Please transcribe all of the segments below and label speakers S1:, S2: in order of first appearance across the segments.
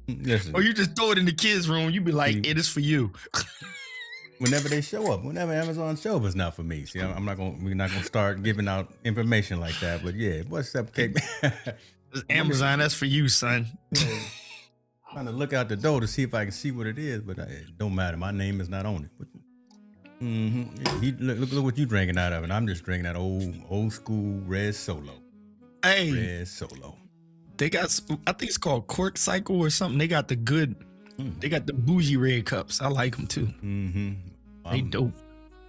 S1: Listen,
S2: Or you just throw it in the kids' room. You be like, it is for you.
S1: whenever they show up, whenever Amazon show up, it's not for me. See, we're not gonna start giving out information like that. But yeah, what's up, Kate?
S2: Amazon, that's for you, son.
S1: Yeah. Trying to look out the door to see if I can see what it is, but it don't matter. My name is not on it. But, look what you drinking out of, and I'm just drinking that old school red Solo.
S2: Hey,
S1: red Solo.
S2: They got, I think it's called Cork Cycle or something. They got the good, they got the bougie red cups. I like them too. They dope.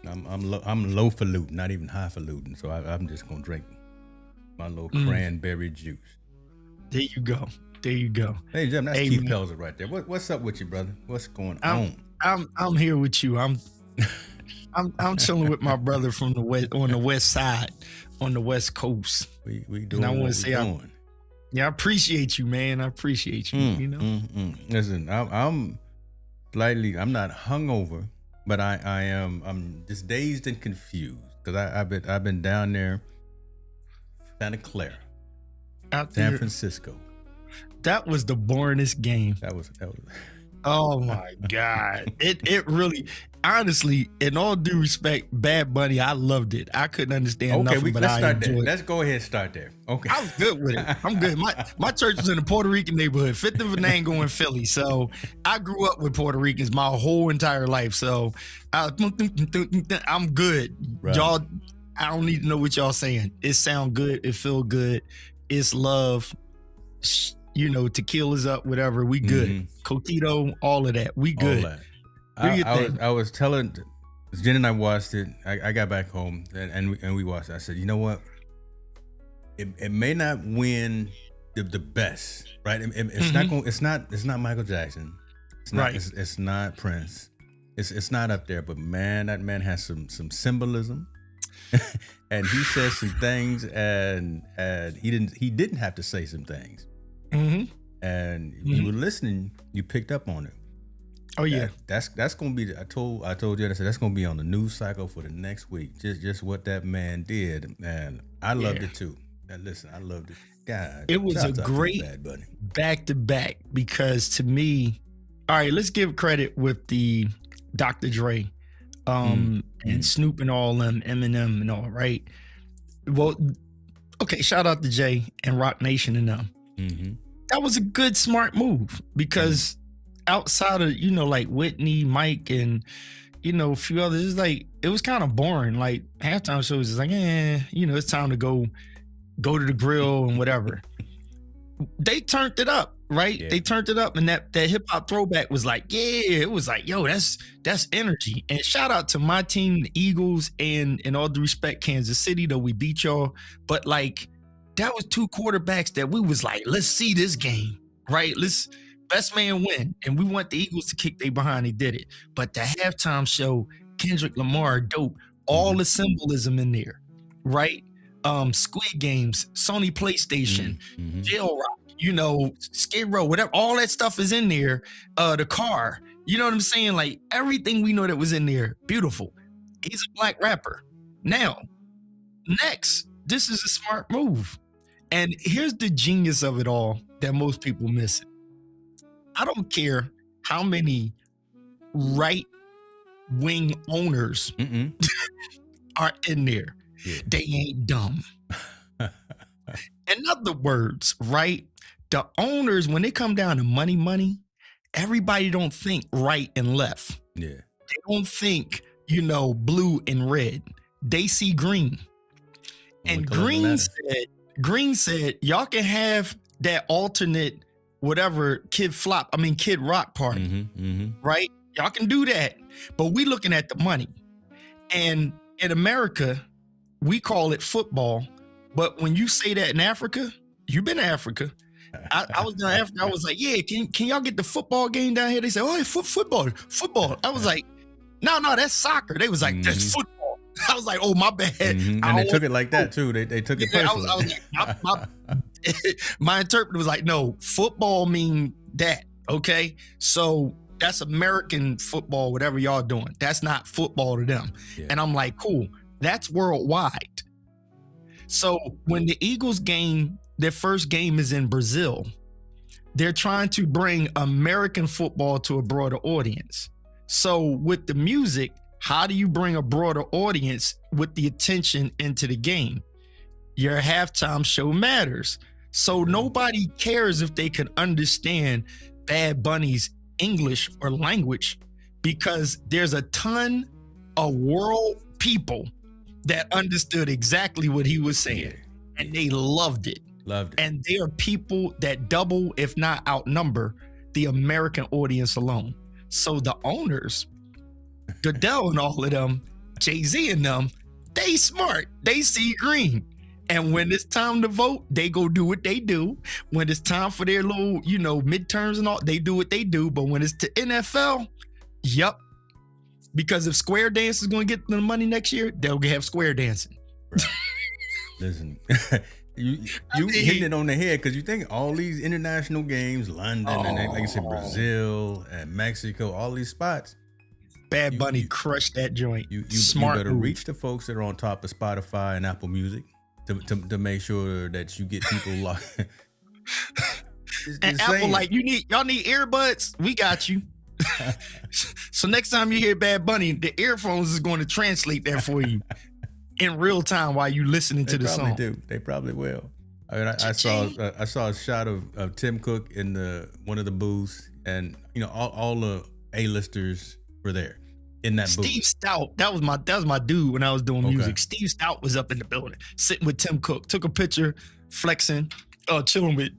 S1: I'm low falutin, not even high falutin. So I'm just gonna drink my little cranberry juice.
S2: There you go. There you go.
S1: Hey Jim, that's Keith Pelzer right there. What's up with you, brother? What's going on?
S2: I'm here with you. I'm chilling with my brother from the west, on the west side, on the west coast.
S1: We doing. And I want to say, I
S2: appreciate you, man. I appreciate you. You know.
S1: Listen, I'm not hungover, but I am. I'm just dazed and confused because I've been down there, Santa Clara,
S2: out
S1: San
S2: there.
S1: Francisco.
S2: That was the boringest game.
S1: That was.
S2: Oh my God. It really, honestly, in all due respect, Bad Bunny, I loved it. I couldn't understand nothing, but I enjoyed it.
S1: Let's go ahead and start there. Okay.
S2: I was good with it. I'm good. My church was in the Puerto Rican neighborhood, 5th and Venango in Philly. So I grew up with Puerto Ricans my whole entire life. So I'm good.
S1: Right.
S2: Y'all, I don't need to know what y'all saying. It sound good. It feel good. It's love. You know, tequila's up, whatever. We good. Cotito, all of that. We good.
S1: I was telling Jen and I watched it. I got back home and we watched it. I said, you know what? It may not win the best, right? It's not going. It's not Michael Jackson. It's not. Right. It's not Prince. It's not up there. But man, that man has some symbolism. And he says some things, and he didn't have to say some things. And you were listening, you picked up on it.
S2: Oh yeah,
S1: that's gonna be. I told you. I said that's gonna be on the news cycle for the next week. Just what that man did, and I loved it too. And listen, I loved it. God,
S2: it was a great back to back because to me, all right, let's give credit with the Dr. Dre, and Snoop and all them, Eminem and all, right? Well, okay, shout out to Jay and Rock Nation and them. That was a good, smart move because outside of, you know, like Whitney, Mike, and, you know, a few others, it's like, it was kind of boring. Like halftime shows is like, you know, it's time to go to the grill and whatever. They turned it up, right? Yeah. They turned it up, and that hip hop throwback was like, it was like, yo, that's energy. And shout out to my team, the Eagles, and in all due respect, Kansas City, though we beat y'all, but like, that was two quarterbacks that we was like, let's see this game, right? Let's best man win. And we want the Eagles to kick they behind. They did it. But the halftime show, Kendrick Lamar, dope. All the symbolism in there, right? Squid Games, Sony PlayStation, Jail Rock, you know, Skid Row, whatever. All that stuff is in there. The car, you know what I'm saying? Like everything we know that was in there, beautiful. He's a black rapper. Now, next, this is a smart move. And here's the genius of it all that most people miss it. I don't care how many right-wing owners are in there. Yeah. They ain't dumb. In other words, right? The owners, when they come down to money, everybody don't think right and left.
S1: Yeah.
S2: They don't think, you know, blue and red. They see green. And Green said, y'all can have that alternate, whatever, Kid Rock party, right? Y'all can do that. But we looking at the money. And in America, we call it football. But when you say that in Africa, you've been to Africa. I was down Africa. I was like, yeah, can y'all get the football game down here? They said, oh, football. I was like, no, that's soccer. They was like, that's football. I was like, oh, my bad.
S1: And they took it like that too. They took it personally.
S2: I was like, my interpreter was like, no, football mean that. Okay. So that's American football, whatever y'all doing. That's not football to them. Yeah. And I'm like, cool. That's worldwide. So when the Eagles game, their first game is in Brazil, they're trying to bring American football to a broader audience. So with the music, how do you bring a broader audience with the attention into the game? Your halftime show matters. So nobody cares if they can understand Bad Bunny's English or language, because there's a ton of world people that understood exactly what he was saying, and they loved it. And there are people that double, if not outnumber, the American audience alone. So the owners, Goodell and all of them, Jay-Z and them, they smart. They see green. And when it's time to vote, they go do what they do. When it's time for their little, midterms and all, they do what they do. But when it's to NFL, yep. Because if square dance is going to get the money next year, they'll have square dancing.
S1: Right. Listen, you hitting it on the head, because you think all these international games, London, and like you said, Brazil and Mexico, all these spots.
S2: Bad Bunny crushed that joint.
S1: You better reach the folks that are on top of Spotify and Apple Music to make sure that you get people locked.
S2: And Apple, like, y'all need earbuds? We got you. So next time you hear Bad Bunny, the earphones is going to translate that for you in real time while you listening to the song.
S1: They probably will. I mean, I saw a shot of Tim Cook in one of the booths, and all the A-listers were there in that booth.
S2: Steve Stout, that was my dude when I was doing music. Steve Stout was up in the building, sitting with Tim Cook, took a picture, flexing, chilling with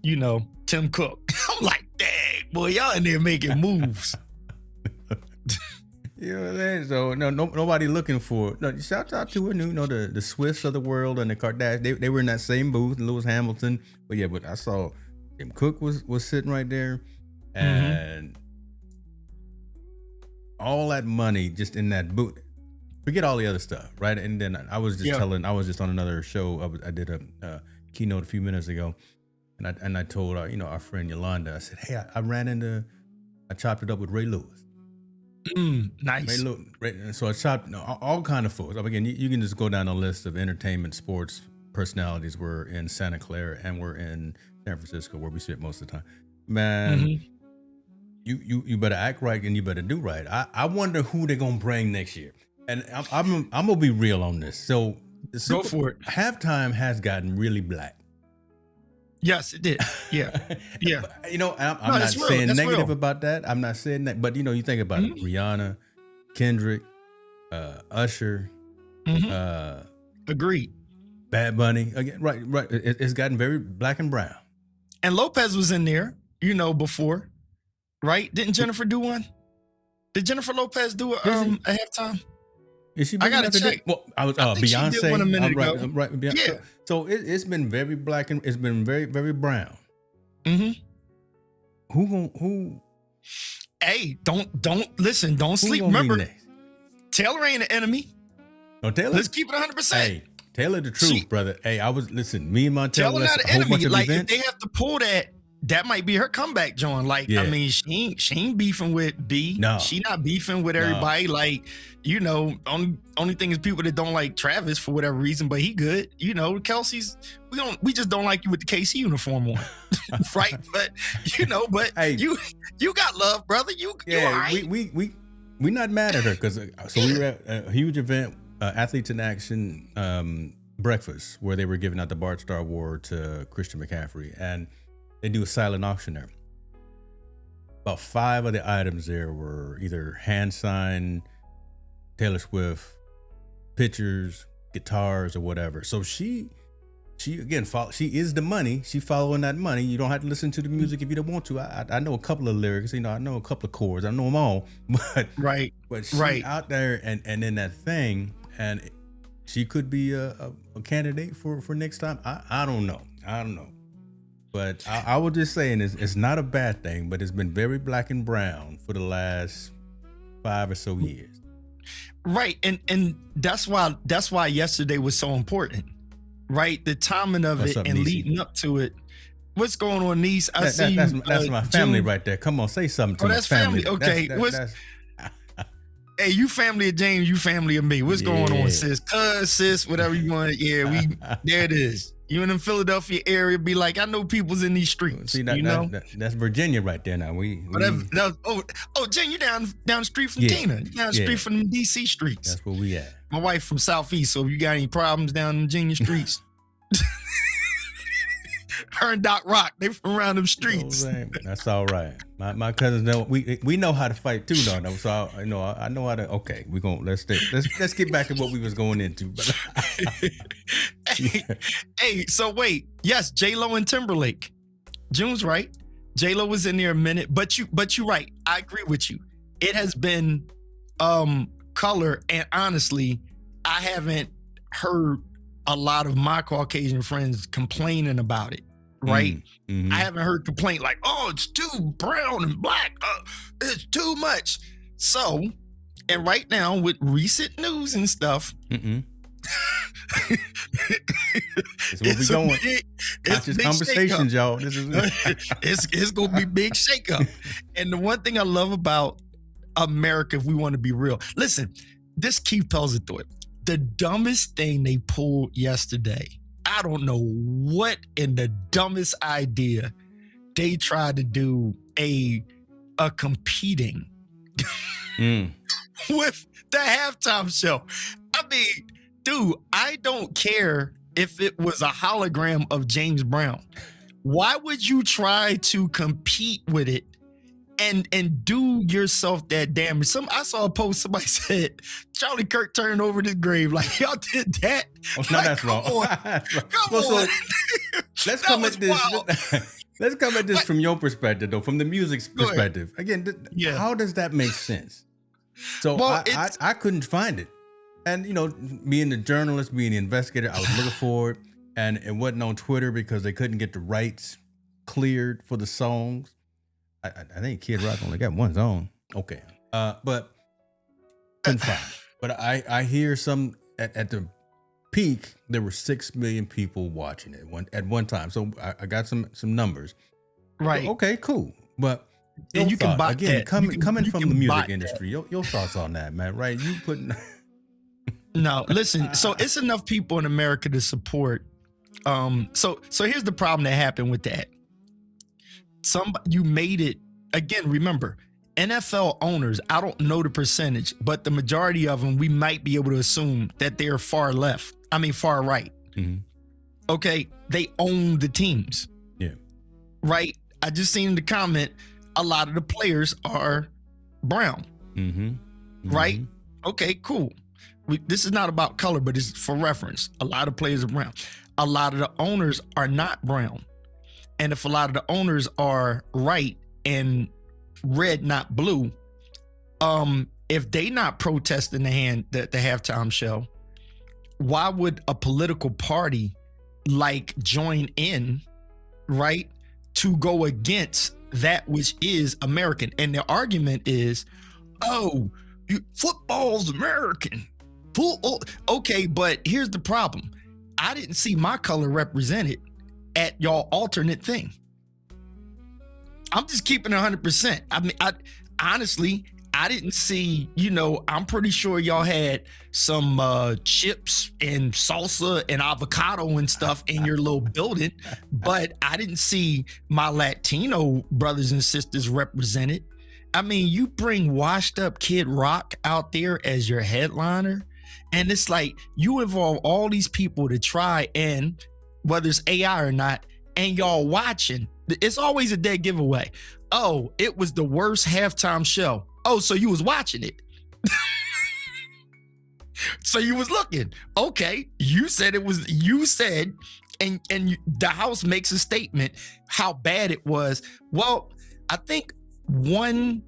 S2: Tim Cook. I'm like, dang, boy, y'all in there making moves.
S1: You know what I'm saying? So nobody looking for it. No, shout out to the Swifts of the world and the Kardashians. They were in that same booth, Lewis Hamilton. But I saw Tim Cook was sitting right there, and all that money just in that booth. Forget all the other stuff, right? And then I was just I was just on another show. I did a keynote a few minutes ago, and I told our friend Yolanda, I said, hey, I chopped it up with Ray Lewis.
S2: Nice.
S1: So I chopped all kind of folks. Again, you can just go down a list of entertainment, sports personalities. We're in Santa Clara and we're in San Francisco, where we sit most of the time. Man, you better act right and you better do right. I wonder who they're gonna bring next year. And I'm gonna be real on this. So
S2: go for it.
S1: Halftime has gotten really black.
S2: Yes, it did. Yeah. Yeah.
S1: I'm not saying negative about that. I'm not saying that, but you think about it. Rihanna, Kendrick, Usher,
S2: agreed.
S1: Bad Bunny. Again, right. It's gotten very black and brown.
S2: And Lopez was in there, before, right? Didn't Jennifer do one? Did Jennifer Lopez do a halftime?
S1: Is she?
S2: I gotta check.
S1: Well, I was Beyonce.
S2: She did one a minute ago.
S1: Right. Beyonce. Yeah. So it's been very black and it's been very, very brown. Who?
S2: Hey, don't listen. Don't sleep. Remember, Taylor ain't an enemy.
S1: No, Taylor.
S2: Let's keep it 100%.
S1: Hey, Taylor, the truth, brother. Hey, me and my Taylor
S2: not an enemy. Like, if they have to pull that might be her comeback, John. Like, I mean, she ain't beefing with B.
S1: No.
S2: She not beefing with everybody. No. Like, only thing is people that don't like Travis for whatever reason, but he good. Kelsey's, we just don't like you with the KC uniform on. Right? But hey, you got love, brother. You all right.
S1: we not mad at her, because we were at a huge event, Athletes in Action breakfast, where they were giving out the Bart Star Award to Christian McCaffrey, and they do a silent auction there. About 5 of the items there were either hand signed Taylor Swift pictures, guitars, or whatever. So she again, she is the money. She following that money. You don't have to listen to the music if you don't want to. I know a couple of lyrics. I know a couple of chords. I know them all. But
S2: right.
S1: But she out there and in that thing, and she could be a candidate for next time. I don't know. But I was just saying, it's not a bad thing, but it's been very black and brown for the last 5 or so years.
S2: Right, and that's why yesterday was so important, right? The timing of it and leading up to it. What's going on, niece?
S1: That's my family right there. Come on, say something to my family.
S2: Okay, hey, you family of James, you family of me. What's going on, sis? Sis, whatever you want. Yeah, there it is. You in the Philadelphia area be like, I know people's in these streets.
S1: See, that's Virginia right there now.
S2: Jen, you down the street from Tina. You down the street from the DC streets.
S1: That's where we at.
S2: My wife from Southeast, so if you got any problems down in Virginia streets. Her and Doc Rock, they from around them streets.
S1: That's all right. My cousins know we know how to fight too, though. So I know how to. Okay, we're gonna let's get back to what we was going into.
S2: Hey, so wait, yes, J-Lo and Timberlake. June's right. J-Lo was in there a minute, but you're right. I agree with you. It has been color, and honestly, I haven't heard a lot of my Caucasian friends complaining about it. Right? Mm-hmm. I haven't heard complaint like, oh, it's too brown and black. It's too much. So, and right now with recent news and stuff,
S1: this is where we going. Conscious conversations, y'all. This is
S2: it's gonna be big shakeup. And the one thing I love about America, if we want to be real, listen, this Keith Pelzer thought the dumbest thing they pulled yesterday. I don't know what in the dumbest idea they tried to do a competing with the halftime show. I mean, dude, I don't care if it was a hologram of James Brown. Why would you try to compete with it and do yourself that damage? I saw a post, somebody said Charlie Kirk turned over his grave. Like, y'all did that?
S1: Oh, no, that's wrong.
S2: Come on.
S1: Let's come at this. Let's come at this from your perspective, though, from the music's perspective. Again, how does that make sense? So I couldn't find it. And, being the journalist, being the investigator, I was looking for it. And it wasn't on Twitter because they couldn't get the rights cleared for the songs. I think Kid Rock only got one song. Okay. But couldn't find it. But I hear some at the peak, there were 6 million people watching it at one time. So I got some numbers.
S2: Right.
S1: Okay, cool. But
S2: and you can buy
S1: again, coming from the music industry, your thoughts on that, man, right? You putting
S2: No, listen, so it's enough people in America to support. So here's the problem that happened with that. You made it, again, remember, NFL owners, I don't know the percentage, but the majority of them, we might be able to assume that they're far right. Mm-hmm. Okay, they own the teams.
S1: Yeah.
S2: Right? I just seen in the comment, a lot of the players are brown.
S1: Mm-hmm. Mm-hmm.
S2: Right? Okay, cool. This is not about color, but it's for reference. A lot of players are brown. A lot of the owners are not brown. And if a lot of the owners are right and red, not blue, if they not protesting the halftime show, why would a political party join in, right, to go against that which is American? And the argument is, football's American. Okay, but here's the problem. I didn't see my color represented at y'all alternate thing. I'm just keeping 100%. I mean, honestly, I didn't see, I'm pretty sure y'all had some chips and salsa and avocado and stuff in your little building, but I didn't see my Latino brothers and sisters represented. I mean, you bring washed up Kid Rock out there as your headliner, and it's like you involve all these people to try and, whether it's AI or not, and y'all watching, it's always a dead giveaway. Oh, it was the worst halftime show. Oh, so you was watching it. So you was looking. Okay, you said, and the house makes a statement how bad it was. Well, I think I'm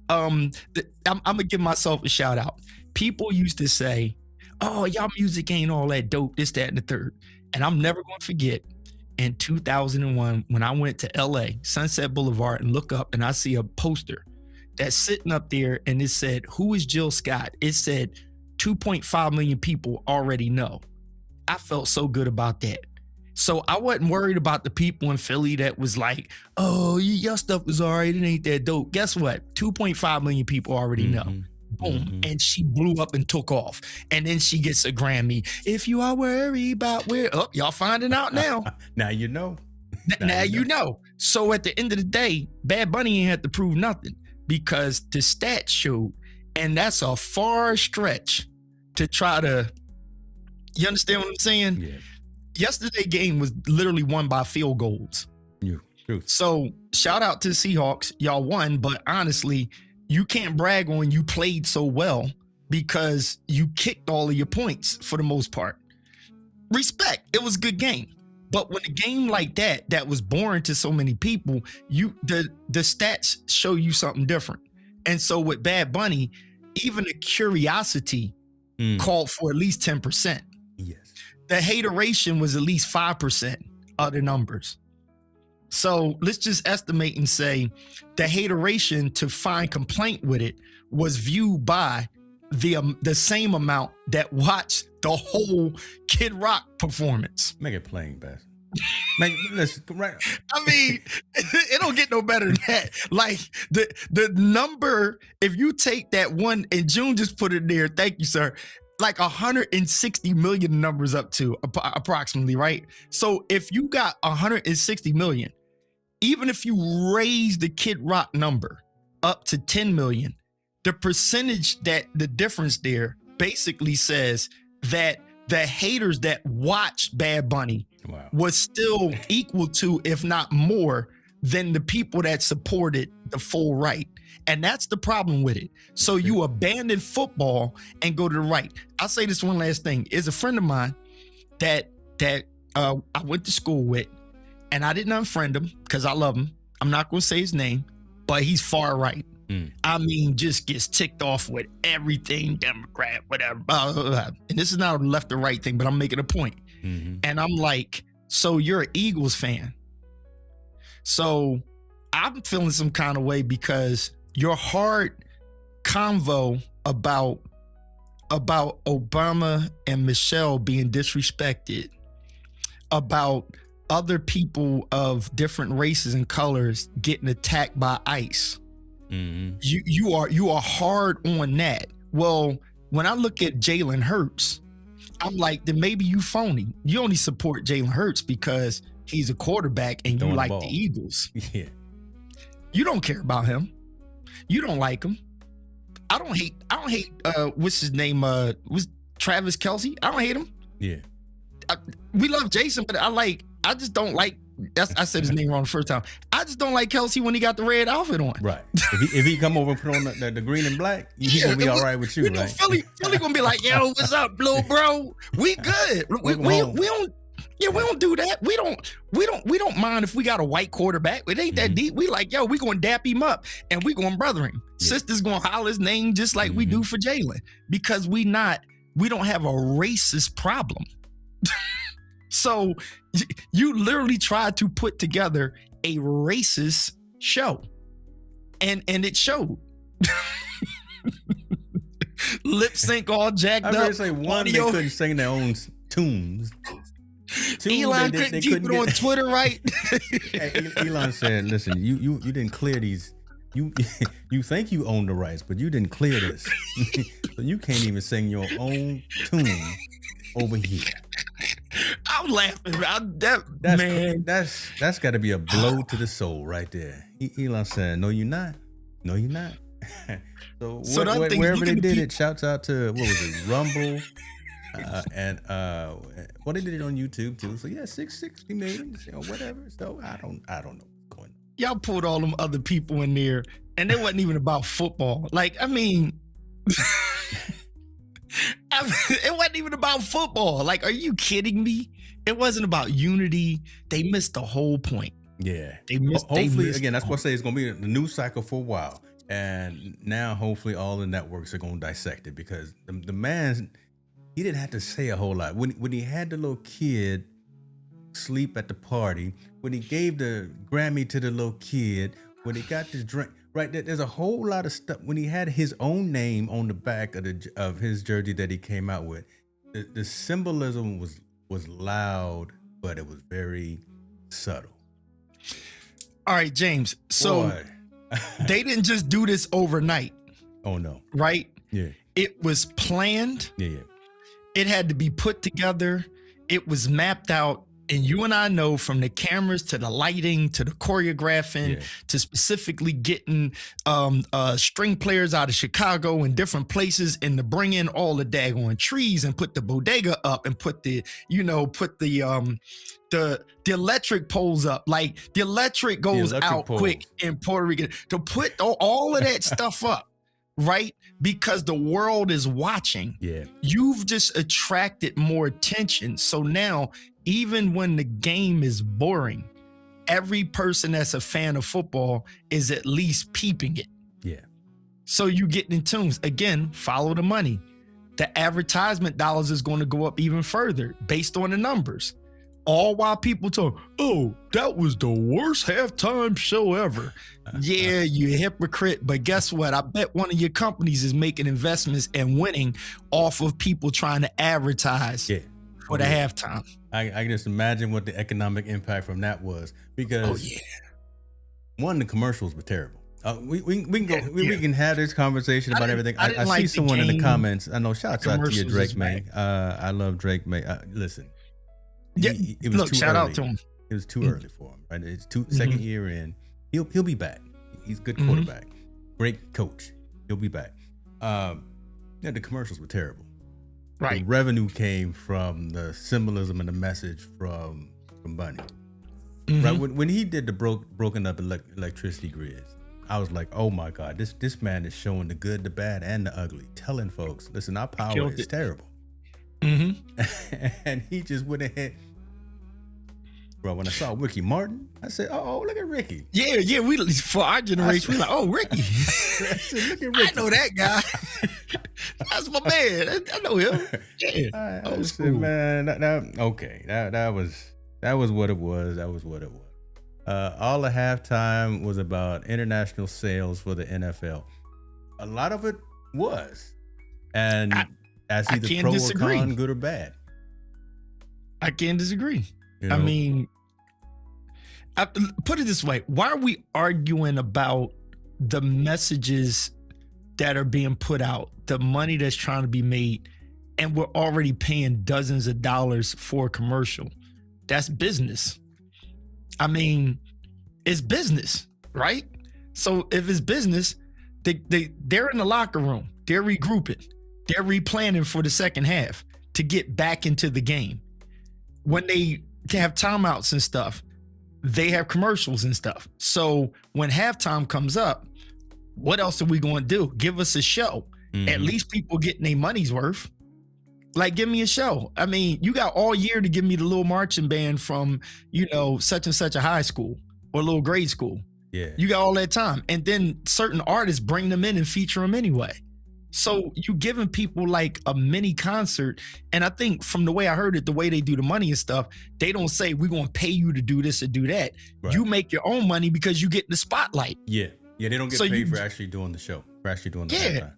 S2: gonna give myself a shout out. People used to say, oh, y'all music ain't all that dope, this, that, and the third. And I'm never going to forget in 2001 when I went to LA, Sunset Boulevard, and look up and I see a poster that's sitting up there and it said, who is Jill Scott? It said 2.5 million people already know. I felt so good about that. So I wasn't worried about the people in Philly that was like, oh, your stuff was all right, it ain't that dope. Guess what? 2.5 million people already know. Boom. And she blew up and took off. And then she gets a Grammy. If you are worried about where, y'all finding out now.
S1: Now you know.
S2: Now you know. So at the end of the day, Bad Bunny ain't had to prove nothing because the stats showed, and that's a far stretch to try to, you understand what I'm saying?
S1: Yeah.
S2: Yesterday game was literally won by field goals.
S1: True.
S2: So shout out to the Seahawks. Y'all won, but honestly, you can't brag on you played so well because you kicked all of your points for the most part. Respect. It was a good game. But when a game like that was boring to so many people, the stats show you something different. And so with Bad Bunny, even the curiosity called for at least 10%.
S1: Yes.
S2: The hateration was at least 5% of the numbers. So let's just estimate and say the hateration to find complaint with it was viewed by the same amount that watched the whole Kid Rock performance.
S1: Make it plain, Beth. Listen, right.
S2: I mean, it don't get no better than that. Like the number, if you take that one, and June just put it there, thank you, sir, like 160 million numbers up to approximately, right? So if you got 160 million, even if you raise the Kid Rock number up to 10 million, the percentage that the difference there basically says that the haters that watched Bad Bunny was still equal to, if not more, than the people that supported the full right. And that's the problem with it. So you abandon football and go to the right. I'll say this one last thing. Is a friend of mine that I went to school with, and I didn't unfriend him because I love him. I'm not going to say his name, but he's far right. I mean, just gets ticked off with everything, Democrat, whatever. And this is not a left or right thing, but I'm making a point. And I'm like, so you're an Eagles fan. So I'm feeling some kind of way because your hard convo about Obama and Michelle being disrespected, about other people of different races and colors getting attacked by ICE. You are hard on that. Well, when I look at Jalen Hurts, I'm like, then maybe you phony. You only support Jalen Hurts because he's a quarterback and you like the Eagles. Yeah. You don't care about him. You don't like him. I don't hate what's his name? Was Travis Kelce? I don't hate him.
S1: Yeah.
S2: We love Jason, but I just don't like. I said his name wrong the first time. I just don't like Kelce when he got the red outfit on.
S1: Right. If he come over and put on the green and black, he's gonna be all right with you, right?
S2: Philly gonna be like, yo, what's up, little bro? We good. We don't. Yeah, we don't do that. We don't mind if we got a white quarterback. It ain't that deep. We like, yo, we gonna dap him up and we gonna brother him. Yeah. Sister's gonna holler his name just like we do for Jalen because we don't have a racist problem. So you literally tried to put together a racist show, and it showed. Lip sync all jacked up.
S1: I was say one, they couldn't sing their own tunes.
S2: Elon couldn't keep it on Twitter, right?
S1: Elon said, "Listen, you didn't clear these. You think you own the rights, but you didn't clear this, so you can't even sing your own tune over here."
S2: I'm laughing.
S1: That's got to be a blow to the soul right there. Elon said, "No, you're not. No, you're not." So wherever they did it, shouts out to what was it, Rumble, and they did it on YouTube too. So yeah, 660 million, whatever. So I don't know what's going on.
S2: Y'all pulled all them other people in there, and it wasn't even about football. Like, I mean. It wasn't even about football. Like, are you kidding me? It wasn't about unity. They missed the whole point.
S1: Yeah.
S2: Hopefully,
S1: again, that's what I say. It's going to be the news cycle for a while. And now, hopefully, all the networks are going to dissect it because the man, he didn't have to say a whole lot. When he had the little kid sleep at the party, when he gave the Grammy to the little kid, when he got the drink. Right, there's a whole lot of stuff. When he had his own name on the back of his jersey that he came out with, the symbolism was loud, but it was very subtle.
S2: All right, James. So they didn't just do this overnight.
S1: Oh no.
S2: Right?
S1: Yeah.
S2: It was planned.
S1: Yeah.
S2: It had to be put together. It was mapped out. And you and I know, from the cameras to the lighting to the choreographing to specifically getting string players out of Chicago and different places, and to bring in all the daggone trees and put the bodega up and put the electric poles up. Like, the electric goes out poles quick in Puerto Rico, to put all of that stuff up, right? Because the world is watching.
S1: Yeah.
S2: You've just attracted more attention. So now, even when the game is boring, every person that's a fan of football is at least peeping it.
S1: Yeah.
S2: So you get in tunes. Again, follow the money. The advertisement dollars is going to go up even further based on the numbers. All while people talk, oh, that was the worst halftime show ever. Yeah, you hypocrite. But guess what? I bet one of your companies is making investments and winning off of people trying to advertise for the halftime.
S1: I can just imagine what the economic impact from that was, because one, the commercials were terrible. We can have this conversation about everything. I see someone in the comments. I know. Shouts out to you, Drake May. I love Drake May. Listen, it was too
S2: shout
S1: early.
S2: out to him.
S1: It was too early for him. Right? It's second year in. He'll be back. He's a good quarterback, great coach. He'll be back. The commercials were terrible.
S2: Right.
S1: The revenue came from the symbolism and the message from Bunny. Right. When he did the broken up electricity grids, I was like, oh my God, this man is showing the good, the bad, and the ugly, telling folks, listen, our power is terrible. And he just went ahead. Bro, when I saw Ricky Martin, I said, oh, look at Ricky.
S2: Yeah, we, for our generation, we like, oh, Ricky.
S1: I said, look at Ricky.
S2: I know that guy. That's my man. I know him. Yeah.
S1: I said, man, that was what it was. That was what it was. All the halftime was about international sales for the NFL. A lot of it was. And as either pro or con, good or bad.
S2: I can't disagree.
S1: You know?
S2: I mean, put it this way. Why are we arguing about the messages that are being put out, the money that's trying to be made, and we're already paying dozens of dollars for a commercial? That's business. I mean, it's business, right? So if it's business, they're in the locker room. They're regrouping. They're replanning for the second half to get back into the game. When they have timeouts and stuff, they have commercials and stuff. So when halftime comes up, what else are we going to do? Give us a show. At least people getting their money's worth. Like, give me a show. I mean, you got all year to give me the little marching band from, such and such a high school or a little grade school.
S1: Yeah.
S2: You got all that time. And then certain artists bring them in and feature them anyway. So you giving people like a mini concert. And I think from the way I heard it, the way they do the money and stuff, they don't say, we're going to pay you to do this or do that. Right. You make your own money because you get the spotlight.
S1: Yeah. Yeah. They don't get paid for actually doing the show, for actually doing the halftime.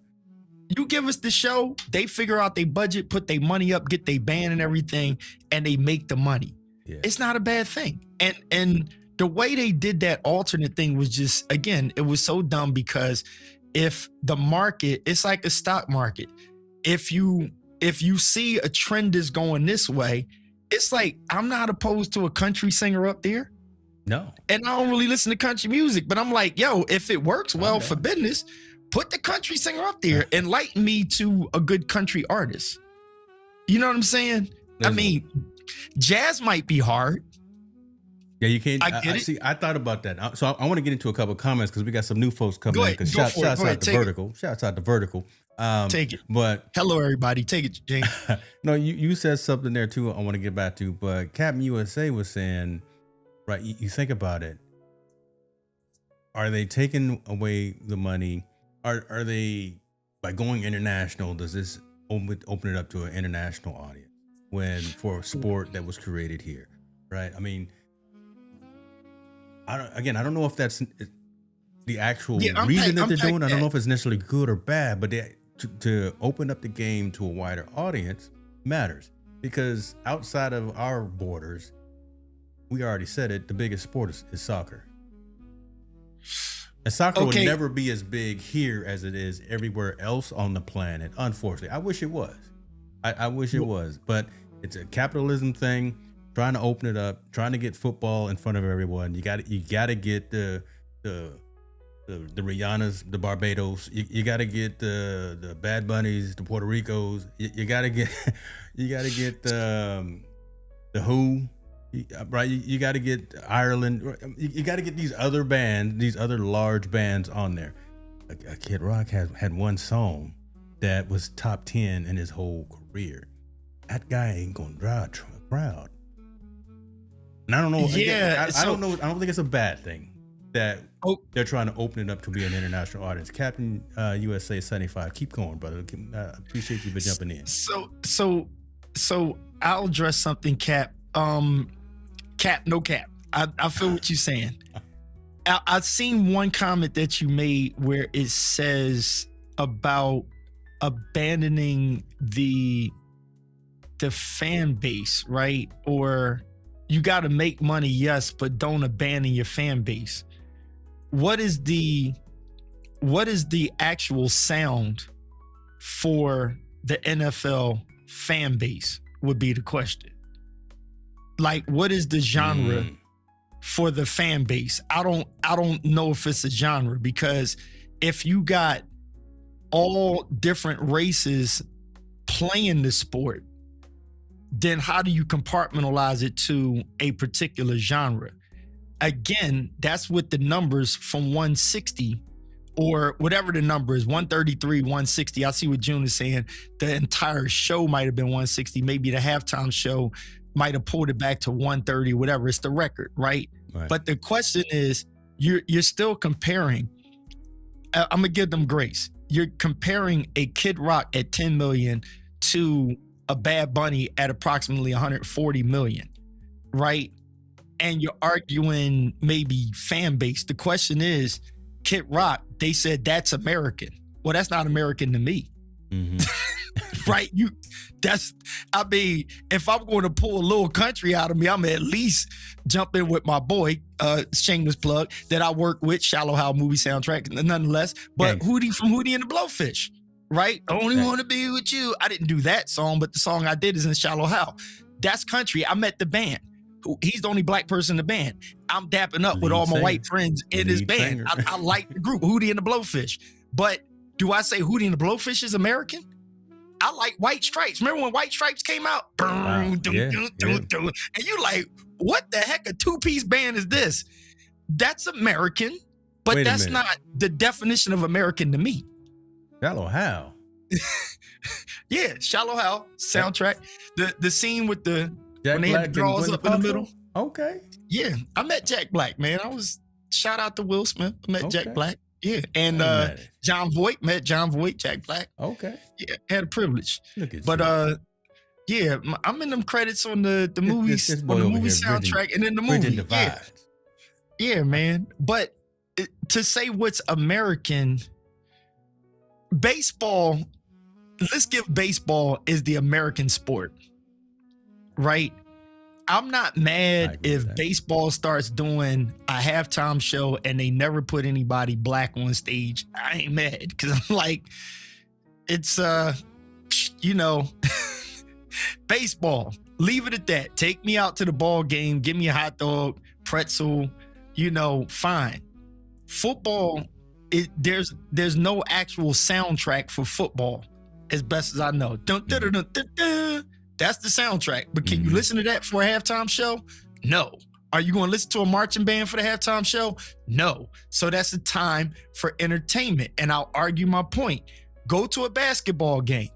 S2: You give us the show, they figure out their budget, put their money up, get their band and everything, and they make the money.
S1: Yeah.
S2: It's not a bad thing. And the way they did that alternate thing was just, again, it was so dumb, because if the market, it's like a stock market. If you see a trend is going this way, it's like, I'm not opposed to a country singer up there.
S1: No.
S2: And I don't really listen to country music, but I'm like, yo, if it works well for business, put the country singer up there. Enlighten me to a good country artist. You know what I'm saying? I mean, jazz might be hard.
S1: Yeah, you can't.
S2: I get it.
S1: See, I thought about that. So I want to get into a couple of comments because we got some new folks coming in. Because shouts out to Vertical. Shouts out to Vertical.
S2: Take it.
S1: But
S2: hello, everybody. Take it, James.
S1: No, you said something there too. I want to get back to. But Captain USA was saying, right? You think about it. Are they taking away the money? Are they, by going international? Does this open it up to an international audience for a sport that was created here, right? I mean. I don't know if that's the actual reason that they're doing. I don't know if it's necessarily good or bad, but to open up the game to a wider audience matters, because outside of our borders, we already said it, the biggest sport is soccer. And soccer will never be as big here as it is everywhere else on the planet. Unfortunately, I wish it was. I wish it was, but it's a capitalism thing. Trying to open it up, trying to get football in front of everyone. You got to get the Rihannas, the Barbados. You got to get the Bad Bunnies, the Puerto Ricos. You got to get the Who, right? You got to get Ireland. You got to get these other bands, these other large bands on there. Kid Rock had one song that was top 10 in his whole career. That guy ain't gonna draw a crowd. And I don't know.
S2: Yeah,
S1: I don't know. I don't think it's a bad thing that they're trying to open it up to be an international audience. Captain USA 75, keep going, brother. Appreciate you for jumping in.
S2: So I'll address something, Cap. Cap, no cap. I feel what you're saying. I've seen one comment that you made where it says about abandoning the fan base, right? Or you got to make money, yes, but don't abandon your fan base. What is the actual sound for the NFL fan base would be the question. Like, what is the genre for the fan base? I don't know if it's a genre, because if you got all different races playing the sport, then how do you compartmentalize it to a particular genre? Again, that's with the numbers from 160 or whatever the number is, 133, 160. I see what June is saying. The entire show might have been 160. Maybe the halftime show might have pulled it back to 130, whatever. It's the record, right? But the question is, you're still comparing. I'm going to give them grace. You're comparing a Kid Rock at 10 million to a Bad Bunny at approximately 140 million, right? And you're arguing maybe fan base. The question is, Kid Rock, they said that's American. Well, that's not American to me. Mm-hmm. Right? If I'm going to pull a little country out of me, I'm at least jump in with my boy, shameless plug, that I work with, Shallow Hal movie soundtrack, nonetheless. But Hootie from Hootie and the Blowfish, right? Only want to be with you. I didn't do that song, but the song I did is in Shallow Hal. That's country. I met the band. He's the only black person in the band. I'm dapping up with all my white friends in his band. I like the group, Hootie and the Blowfish. But do I say Hootie and the Blowfish is American? I like White Stripes. Remember when White Stripes came out? And you like, what the heck? A two-piece band is this? That's American, but that's not the definition of American to me.
S1: Shallow Hal.
S2: Yeah, Shallow Hal soundtrack. The scene with
S1: Jack
S2: when they
S1: Black
S2: had the draws up in the middle.
S1: Okay.
S2: Yeah, I met Jack Black, man. Shout out to Will Smith. I met Jack Black. Yeah, and John Voight, met John Voight, Jack Black.
S1: Okay.
S2: Yeah, had a privilege.
S1: Look at
S2: you. Yeah, I'm in them credits on the movies, on the movie soundtrack, and in the movie. Yeah, man. But to say what's American, baseball, let's give baseball is the American sport, right? I'm not mad if baseball starts doing a halftime show and they never put anybody black on stage. I ain't mad, because I'm like, it's baseball. Leave it at that. Take me out to the ball game. Give me a hot dog, pretzel. Fine. Football, there's no actual soundtrack for football, as best as I know. That's the soundtrack. But can you listen to that for a halftime show? No. Are you going to listen to a marching band for the halftime show? No. So that's a time for entertainment. And I'll argue my point. Go to a basketball game,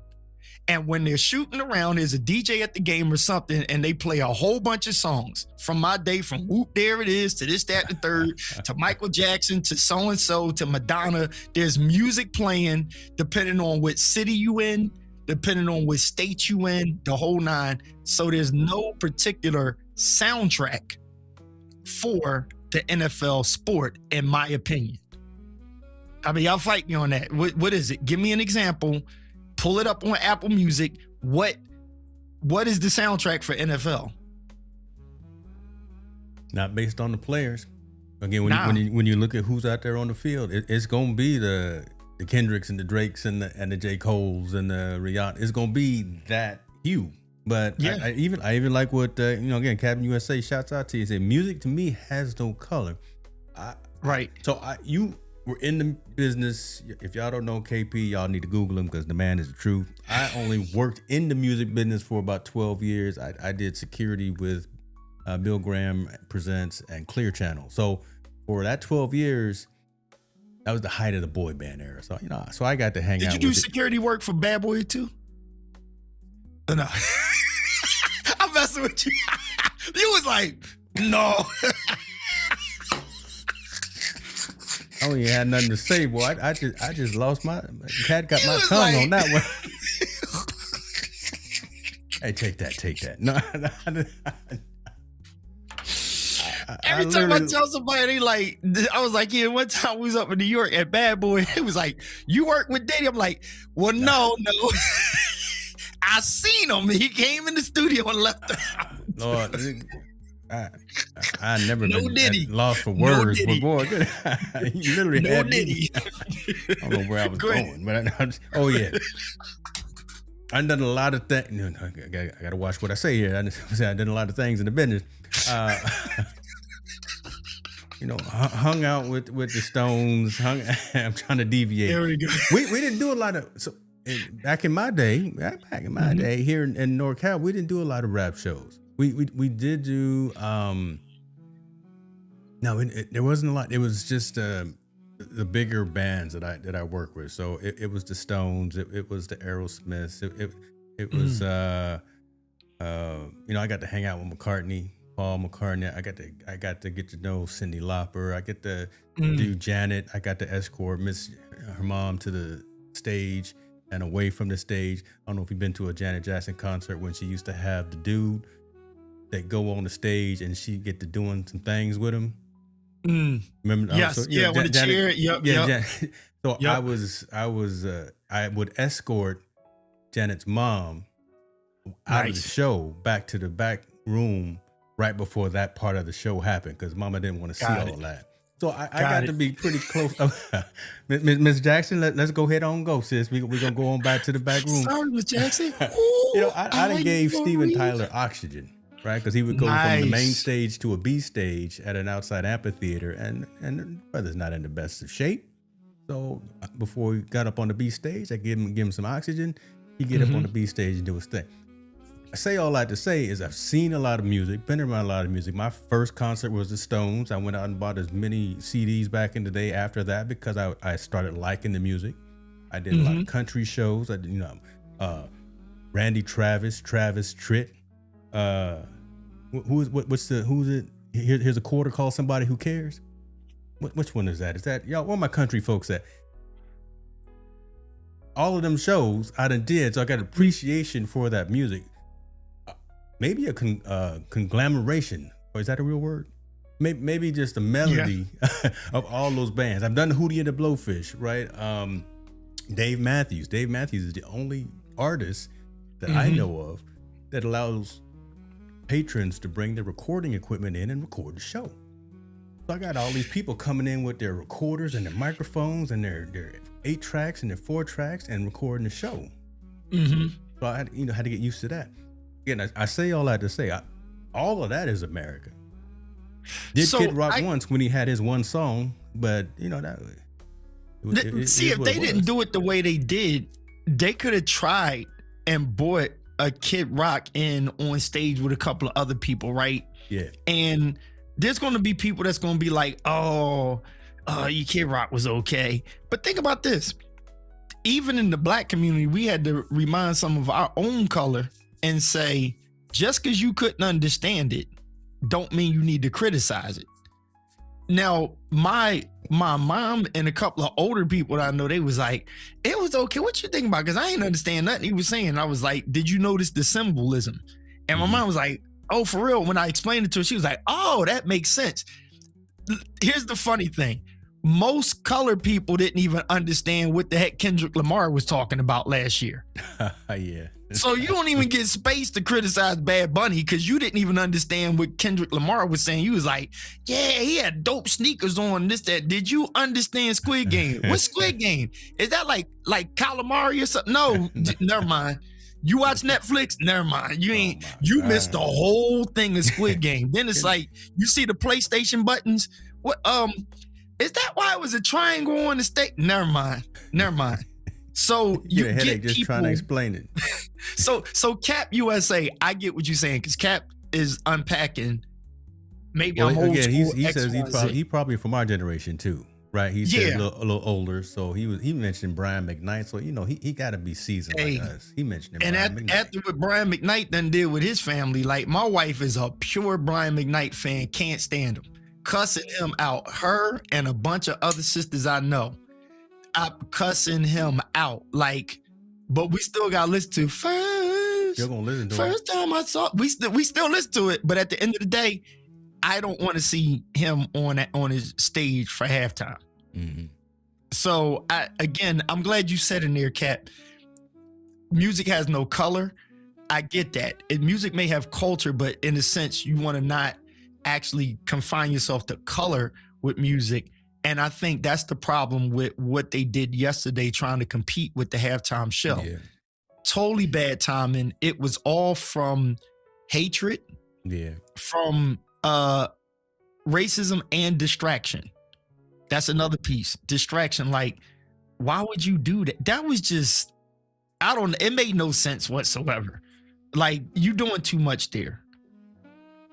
S2: and when they're shooting around, there's a DJ at the game or something, and they play a whole bunch of songs from my day, from Whoop, There It Is, to This, That, the Third, to Michael Jackson, to so-and-so, to Madonna. There's music playing depending on what city you in, depending on what state you in, the whole nine. So there's no particular soundtrack for the NFL sport, in my opinion. I mean, y'all fight me on that. What is it? Give me an example. Pull it up on Apple Music. What is the soundtrack for NFL?
S1: Not based on the players. Again, when you look at who's out there on the field, it's gonna be the Kendricks and the Drakes and the J. Coles and the Rihanna. It's gonna be that hue. But yeah. I even like what again, Captain USA shouts out to you. Say music to me has no color.
S2: Right.
S1: So you were in the business. If y'all don't know KP, y'all need to Google him because the man is the truth. I only worked in the music business for about 12 years. I did security with Bill Graham Presents and Clear Channel. So for that 12 years, that was the height of the boy band era. So so I got to hang out.
S2: Did you do security work for Bad Boy too? No. I'm messing with you. You was like, no.
S1: I only had nothing to say, boy. I just lost my cat got my tongue on that one. Hey, take that. No.
S2: Every time I tell somebody, like, I was like, yeah, one time we was up in New York at Bad Boy. It was like, you work with Diddy? I'm like, well, no. I seen him. He came in the studio and left the house.
S1: Lord, I never been lost for words, but boy, you literally had Diddy. I don't know where I was going, but oh yeah. I've done a lot of things. I got to watch what I say here. I've done a lot of things in the business. Hung out with the Stones. I'm trying to deviate.
S2: There we go.
S1: We didn't do a lot of back in my day. Day here in NorCal, we didn't do a lot of rap shows. We did do. There wasn't a lot. It was just the bigger bands that I work with. So it was the Stones. It was the Aerosmiths. It was I got to hang out with Paul McCartney. I got to get to know Cyndi Lauper. I get to do Janet. I got to escort her mom to the stage and away from the stage. I don't know if you've been to a Janet Jackson concert when she used to have the dude that go on the stage and she get to doing some things with him. Remember?
S2: Yes. With the chair. Yep.
S1: So yep. I would escort Janet's mom out of the show back to the back room right before that part of the show happened because Mama didn't want to see all that. So I got to be pretty close. Miss Jackson, let's go ahead on go, sis. We're gonna go on back to the back room.
S2: Sorry, Miss Jackson.
S1: I done gave Steven Tyler oxygen, right? Because he would go from the main stage to a B stage at an outside amphitheater, and the brother's not in the best of shape. So before he got up on the B stage, I give him some oxygen. He get up on the B stage and do his thing. I say all that to say is I've seen a lot of music, been around a lot of music. My first concert was the Stones. I went out and bought as many CDs back in the day after that because I started liking the music. I did a lot of country shows. I did, Randy Travis Tritt. Who's it? Here's a quarter, call somebody who cares. Which one is that? Is that y'all? Where my country folks at? All of them shows I done did, so I got appreciation for that music. Maybe a conglomeration, or is that a real word? Maybe just a melody of all those bands. I've done Hootie and the Blowfish, right? Dave Matthews. Dave Matthews is the only artist that I know of that allows patrons to bring their recording equipment in and record the show. So I got all these people coming in with their recorders and their microphones and their 8 tracks and their 4 tracks and recording the show. So I had to get used to that. Again, I say all that to say, all of that is America. Kid Rock once when he had his one song, but if
S2: they didn't do it the way they did, they could have tried and brought a Kid Rock in on stage with a couple of other people, right?
S1: Yeah.
S2: And there's going to be people that's going to be like, your Kid Rock was okay. But think about this. Even in the black community, we had to remind some of our own color and say, just because you couldn't understand it, don't mean you need to criticize it. Now, my mom and a couple of older people that I know, they was like, it was okay. What you think about? Because I ain't understand nothing he was saying. I was like, did you notice the symbolism? And my mom was like, oh, for real? When I explained it to her, she was like, oh, that makes sense. Here's the funny thing. most colored people didn't even understand what the heck Kendrick Lamar was talking about last year.
S1: Yeah.
S2: So you don't even get space to criticize Bad Bunny because you didn't even understand what Kendrick Lamar was saying. You was like, yeah, he had dope sneakers on, this, that. Did you understand Squid Game? What's Squid Game? Is that like calamari or something? No, never mind. You watch Netflix? Never mind. You missed the whole thing of Squid Game. Then it's like, you see the PlayStation buttons? What is that why it was a triangle on the state? Never mind. So you
S1: get a headache just
S2: people,
S1: trying to explain it.
S2: So Cap USA, I get what you're saying, because Cap is unpacking. Maybe
S1: well,
S2: I'm old
S1: again,
S2: school.
S1: he says he probably from our generation too, right? He's a little older, so he mentioned Brian McKnight, so he got to be seasoned like us. He mentioned him.
S2: And after what Brian McKnight done did with his family, like my wife is a pure Brian McKnight fan, can't stand him, cussing him out. Her and a bunch of other sisters I know, I'm cussing him out. Like, but we still got to listen to first.
S1: You're gonna listen to
S2: first
S1: it.
S2: Time I saw we still listen to it, but at the end of the day, I don't want to see him on his stage for halftime.
S1: Mm-hmm.
S2: So I'm glad you said in there, Kat. Music has no color. I get that. Music may have culture, but in a sense, you want to not actually confine yourself to color with music. And I think that's the problem with what they did yesterday, trying to compete with the halftime show.
S1: Yeah.
S2: Totally bad timing. It was all from hatred, from racism and distraction. That's another piece. Distraction. Like, why would you do that? That was just, I don't know. It made no sense whatsoever. Like, you doing too much there.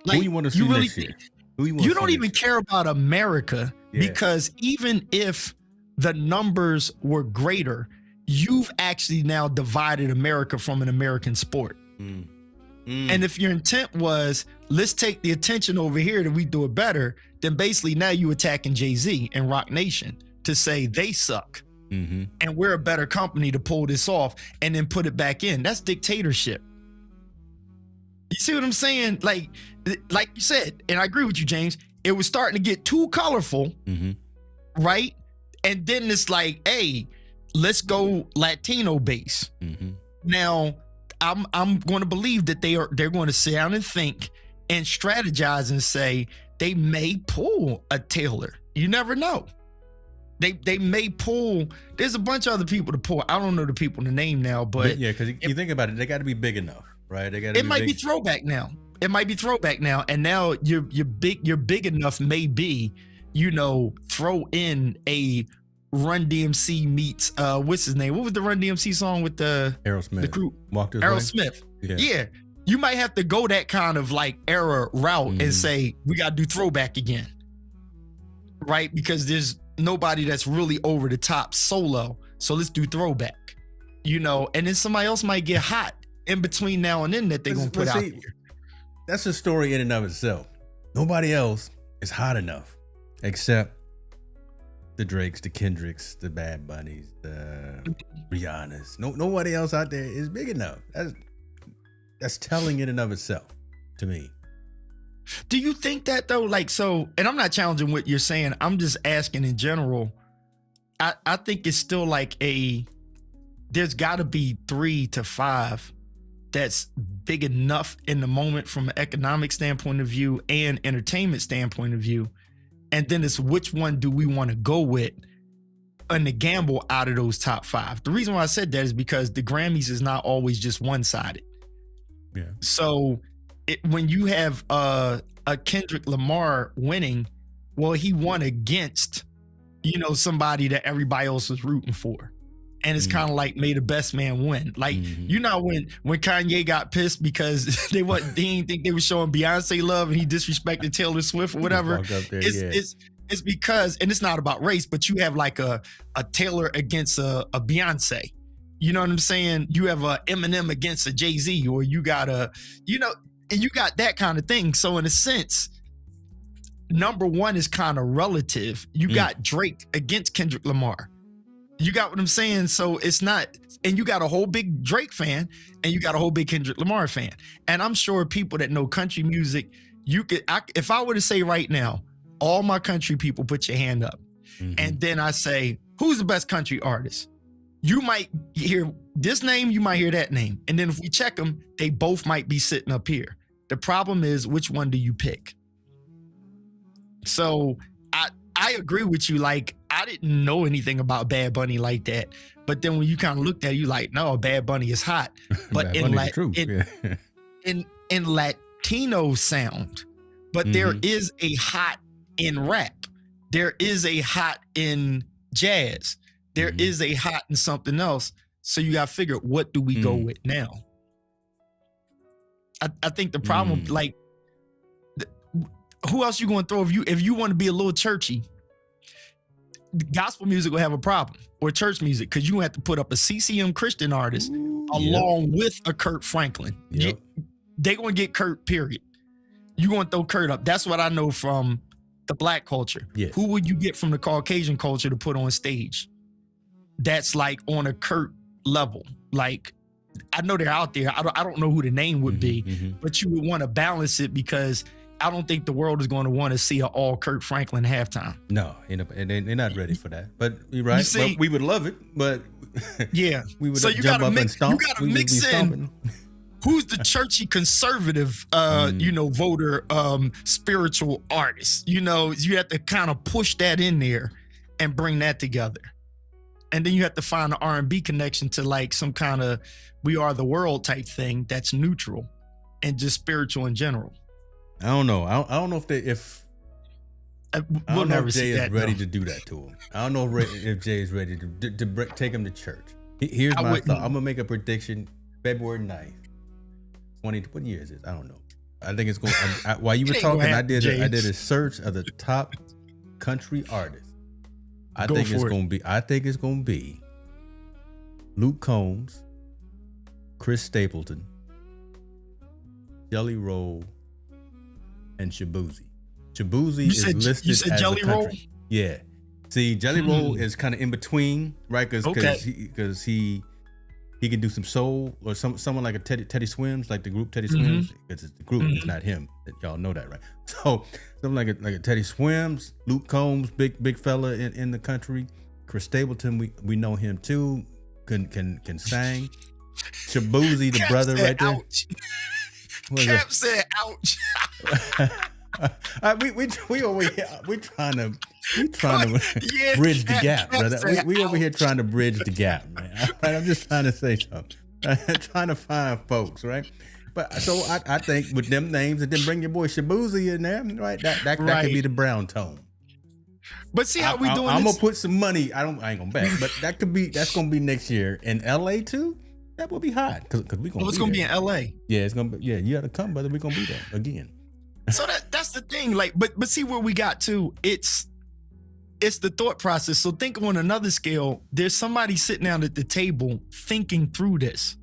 S1: Like, who you want to see next year?
S2: You don't even care about America, because even if the numbers were greater, you've actually now divided America from an American sport. And if your intent was, let's take the attention over here that we do it better, then basically now you attacking Jay-Z and Rock Nation to say they suck. And we're a better company to pull this off and then put it back in. That's dictatorship. You see what I'm saying? Like you said, and I agree with you, James, it was starting to get too colorful, right? And then it's like, hey, let's go Latino base. Now, I'm going to believe that they're going to sit down and think and strategize and say they may pull a Taylor. You never know. They may pull. There's a bunch of other people to pull. I don't know the people to name now, but
S1: yeah, because you think about it, they got to be big enough, right? They got.
S2: It might be throwback now. It might be throwback now, and now you're big enough. Maybe throw in a Run DMC meets what's his name? What was the Run DMC song with the
S1: Aerosmith?
S2: The group
S1: Aerosmith.
S2: Yeah. You might have to go that kind of like era route and say we got to do throwback again, right? Because there's nobody that's really over the top solo, so let's do throwback, and then somebody else might get hot in between now and then that they're gonna put out there.
S1: That's a story in and of itself. Nobody else is hot enough except the Drakes, the Kendricks, the Bad Bunnies, the Rihannas. Nobody else out there is big enough. That's telling in and of itself to me.
S2: Do you think that though? Like, so, and I'm not challenging what you're saying. I'm just asking in general. I think it's still like there's got to be 3 to 5 that's big enough in the moment from an economic standpoint of view and entertainment standpoint of view. And then it's which one do we want to go with and the gamble out of those top 5. The reason why I said that is because the Grammys is not always just one-sided.
S1: Yeah.
S2: So when you have a Kendrick Lamar winning, well, he won against, somebody that everybody else was rooting for. And it's kind of like may the best man win. Like, when Kanye got pissed because he didn't think they were showing Beyonce love and he disrespected Taylor Swift or whatever. It's because, and it's not about race, but you have like a Taylor against a Beyonce. You know what I'm saying? You have a Eminem against a Jay-Z, or you got and you got that kind of thing. So in a sense, number one is kind of relative. You got Drake against Kendrick Lamar. You got what I'm saying? So it's not, and you got a whole big Drake fan and you got a whole big Kendrick Lamar fan. And I'm sure people that know country music, if I were to say right now, all my country people, put your hand up. And then I say, who's the best country artist? You might hear this name, you might hear that name. And then if we check them, they both might be sitting up here. The problem is, which one do you pick? So I agree with you. Like, I didn't know anything about Bad Bunny like that. But then when you kind of looked at it, you like, no, Bad Bunny is hot. But in Latino sound, but there is a hot in rap. There is a hot in jazz. There is a hot in something else. So you got to figure, what do we go with now? I think the problem, like, who else you going to throw? If you want to be a little churchy, gospel music will have a problem, or church music, because you have to put up a CCM Christian artist along with a Kurt Franklin. They going to get Kurt, period. You going to throw Kurt up. That's what I know from the black culture. Who would you get from the Caucasian culture to put on stage? That's like on a Kurt level. Like, I know they're out there. I don't know who the name would be, but you would want to balance it, because I don't think the world is going to want to see an all Kurt Franklin halftime. No,
S1: they're not ready for that. But you're right. See, we would love it, but we would
S2: so you
S1: jump
S2: gotta
S1: up
S2: mix,
S1: and stomp.
S2: You got to mix in who's the churchy conservative, voter, spiritual artist. You know, you have to kind of push that in there and bring that together. And then you have to find an R&B connection to like some kind of We Are the World type thing that's neutral and just spiritual in general.
S1: I don't know. I don't know if Jay is ready to do that to him. I don't know if Jay is ready to take him to church. Here's my thought. I'm gonna make a prediction. February 9th, 20. What year is it? I don't know. I think it's going. While you were talking, I did a search of the top country artists. I think it's gonna be Luke Combs, Chris Stapleton, Jelly Roll, and Shabuzi. Shabuzi is listed as
S2: Jelly
S1: a country.
S2: Roll?
S1: Yeah. See, Jelly Roll is kind of in between, right? Because he can do some soul, or someone like a Teddy Swims, like the group Teddy Swims. Because it's the group, it's not him. Y'all know that, right? So something like a Teddy Swims, Luke Combs, big fella in the country. Chris Stapleton, we know him too. Can sing. Shabuzi, the brother right there.
S2: Cap said, "Ouch."
S1: we over here. We trying to bridge the gap, brother. We over here trying to bridge the gap, man. I'm just trying to say something. Trying to find folks, right? But so I think with them names, and then bring your boy Shabuzi in there, right? That could be the brown tone.
S2: But see how we doing.
S1: I'm gonna put some money. I ain't gonna bet, but that's gonna be next year in LA too. That will be hot because we gonna.
S2: It's gonna be in LA.
S1: Yeah, it's gonna be. Yeah, you gotta come, brother. We're gonna be there again.
S2: So that's the thing. Like, but see where we got to. It's the thought process. So think on another scale. There's somebody sitting down at the table thinking through this,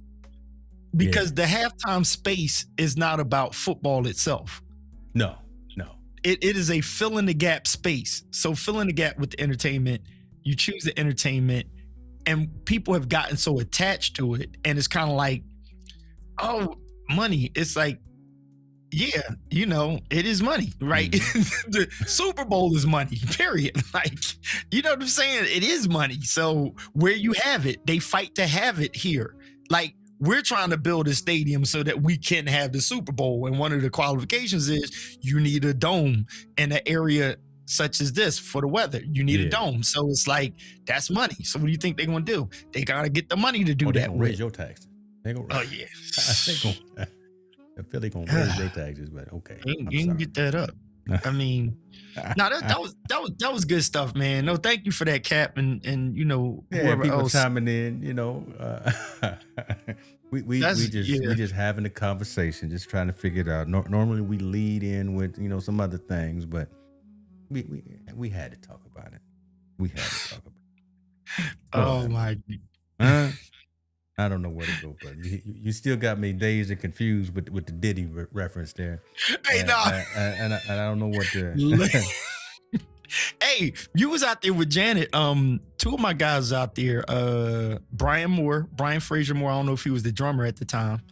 S2: because the halftime space is not about football itself.
S1: No.
S2: It is a fill in the gap space. So fill in the gap with the entertainment. You choose the entertainment. And people have gotten so attached to it. And it's kind of like, oh, money. It's like, yeah, it is money, right? The Super Bowl is money, period. Like, you know what I'm saying? It is money. So where you have it, they fight to have it here. Like, we're trying to build a stadium so that we can have the Super Bowl. And one of the qualifications is you need a dome in an area such as this for the weather. You need a dome. So it's like, that's money. So what do you think they're going to do? They got to get the money to do that.
S1: They're going to raise your taxes.
S2: Oh, yeah.
S1: I feel they're going to raise their taxes, but okay.
S2: You can get that up. I mean, no, that was good stuff, man. No, thank you for that, Cap, and whoever
S1: people
S2: else
S1: chiming in. We just having a conversation, just trying to figure it out. Normally we lead in with some other things, but we had to talk about it.
S2: Oh my God.
S1: I don't know where to go, but you still got me dazed and confused with the Diddy reference there.
S2: Hey,
S1: and I don't know what to.
S2: Hey, you was out there with Janet. Two of my guys out there. Brian Fraser Moore. I don't know if he was the drummer at the time.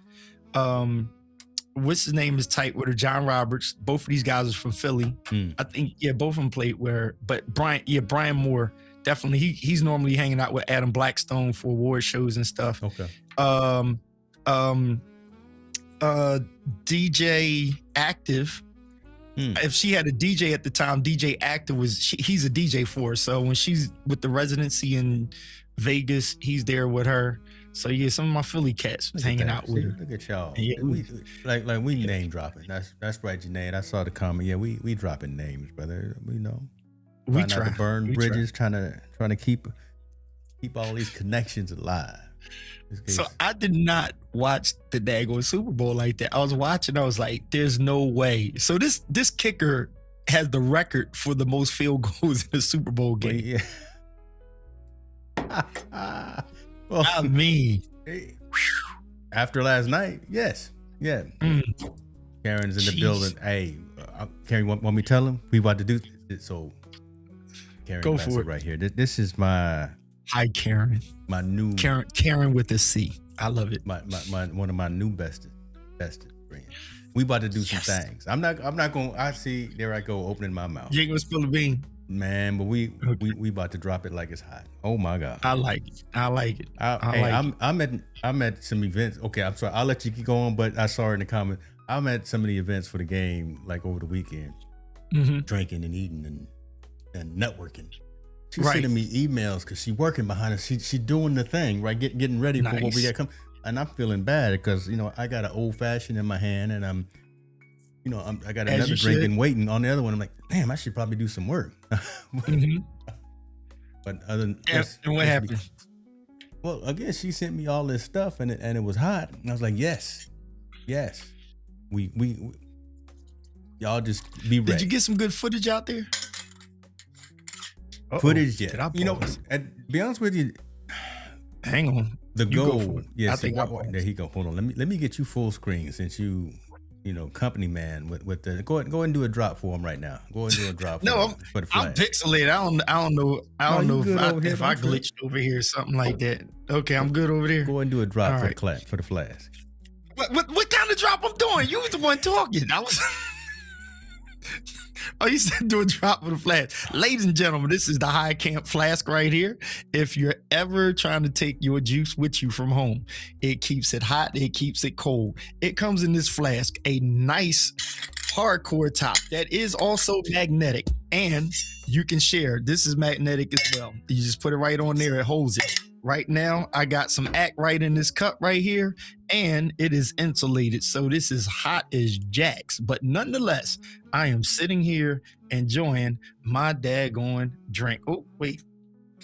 S2: what's his name is tight with her, John Roberts. Both of these guys are from Philly. I think, both of them played but Brian Moore, definitely. He's normally hanging out with Adam Blackstone for award shows and stuff.
S1: Okay.
S2: DJ Active. If she had a DJ at the time, DJ Active he's a DJ for her. So when she's with the residency in Vegas, he's there with her. So yeah, some of my Philly cats was hanging out with her.
S1: Look at y'all.
S2: Yeah,
S1: we name dropping. That's right, Janae. I saw the comment. Yeah, we dropping names, brother. We know.
S2: We
S1: try
S2: try
S1: to burn bridges, trying to keep all these connections alive.
S2: So I did not watch the daggone Super Bowl like that. I was watching. I was like, "There's no way." So this kicker has the record for the most field goals in a Super Bowl game.
S1: Well,
S2: I mean,
S1: after last night, yes, yeah. Karen's in the building. Hey, Karen, want me to tell him we about to do this? So, Karen,
S2: go for it
S1: right here. This is my.
S2: Hi, Karen.
S1: My new
S2: Karen with a C. I love it.
S1: My one of my new bestest friends. We about to do some things. I'm not gonna. I see. There I go, opening my mouth.
S2: You ain't gonna spill the bean,
S1: man. But we about to drop it like it's hot. Oh my God.
S2: I like it.
S1: I'm at some events. Okay, I'm sorry. I'll let you keep going. But I saw her in the comments. I'm at some of the events for the game, like over the weekend, drinking and eating and networking. She's sending me emails because she's working behind us. She doing the thing, right? Getting ready for what we got coming. And I'm feeling bad because, I got an old fashioned in my hand and I got another drink and waiting on the other one. I'm like, damn, I should probably do some work. But other than
S2: and what happened?
S1: Well, again, she sent me all this stuff and it was hot. And I was like, yes. We y'all just be ready.
S2: Did you get some good footage out there?
S1: Footage, yeah. And be honest with you,
S2: hang on.
S1: The goal,
S2: I think
S1: there he go. Hold on, let me get you full screen since you company man with the go ahead and do a drop for him right now. Go ahead and do a drop. For the flag. I'm
S2: pixelated. I don't know if I glitched over here or something like that. Okay, I'm good over there.
S1: Go ahead and do a drop for the flash.
S2: What kind of drop I'm doing? You was the one talking. I was. Oh, you said do a drop with a flask. Ladies and gentlemen, this is the High Camp Flask right here. If you're ever trying to take your juice with you from home, it keeps it hot, it keeps it cold. It comes in this flask, a nice hardcore top that is also magnetic, and you can share. This is magnetic as well. You just put it right on there, it holds it. Right now, I got some Act Right in this cup right here, and it is insulated. So this is hot as jacks. But nonetheless, I am sitting here enjoying my daggone drink. Oh, wait.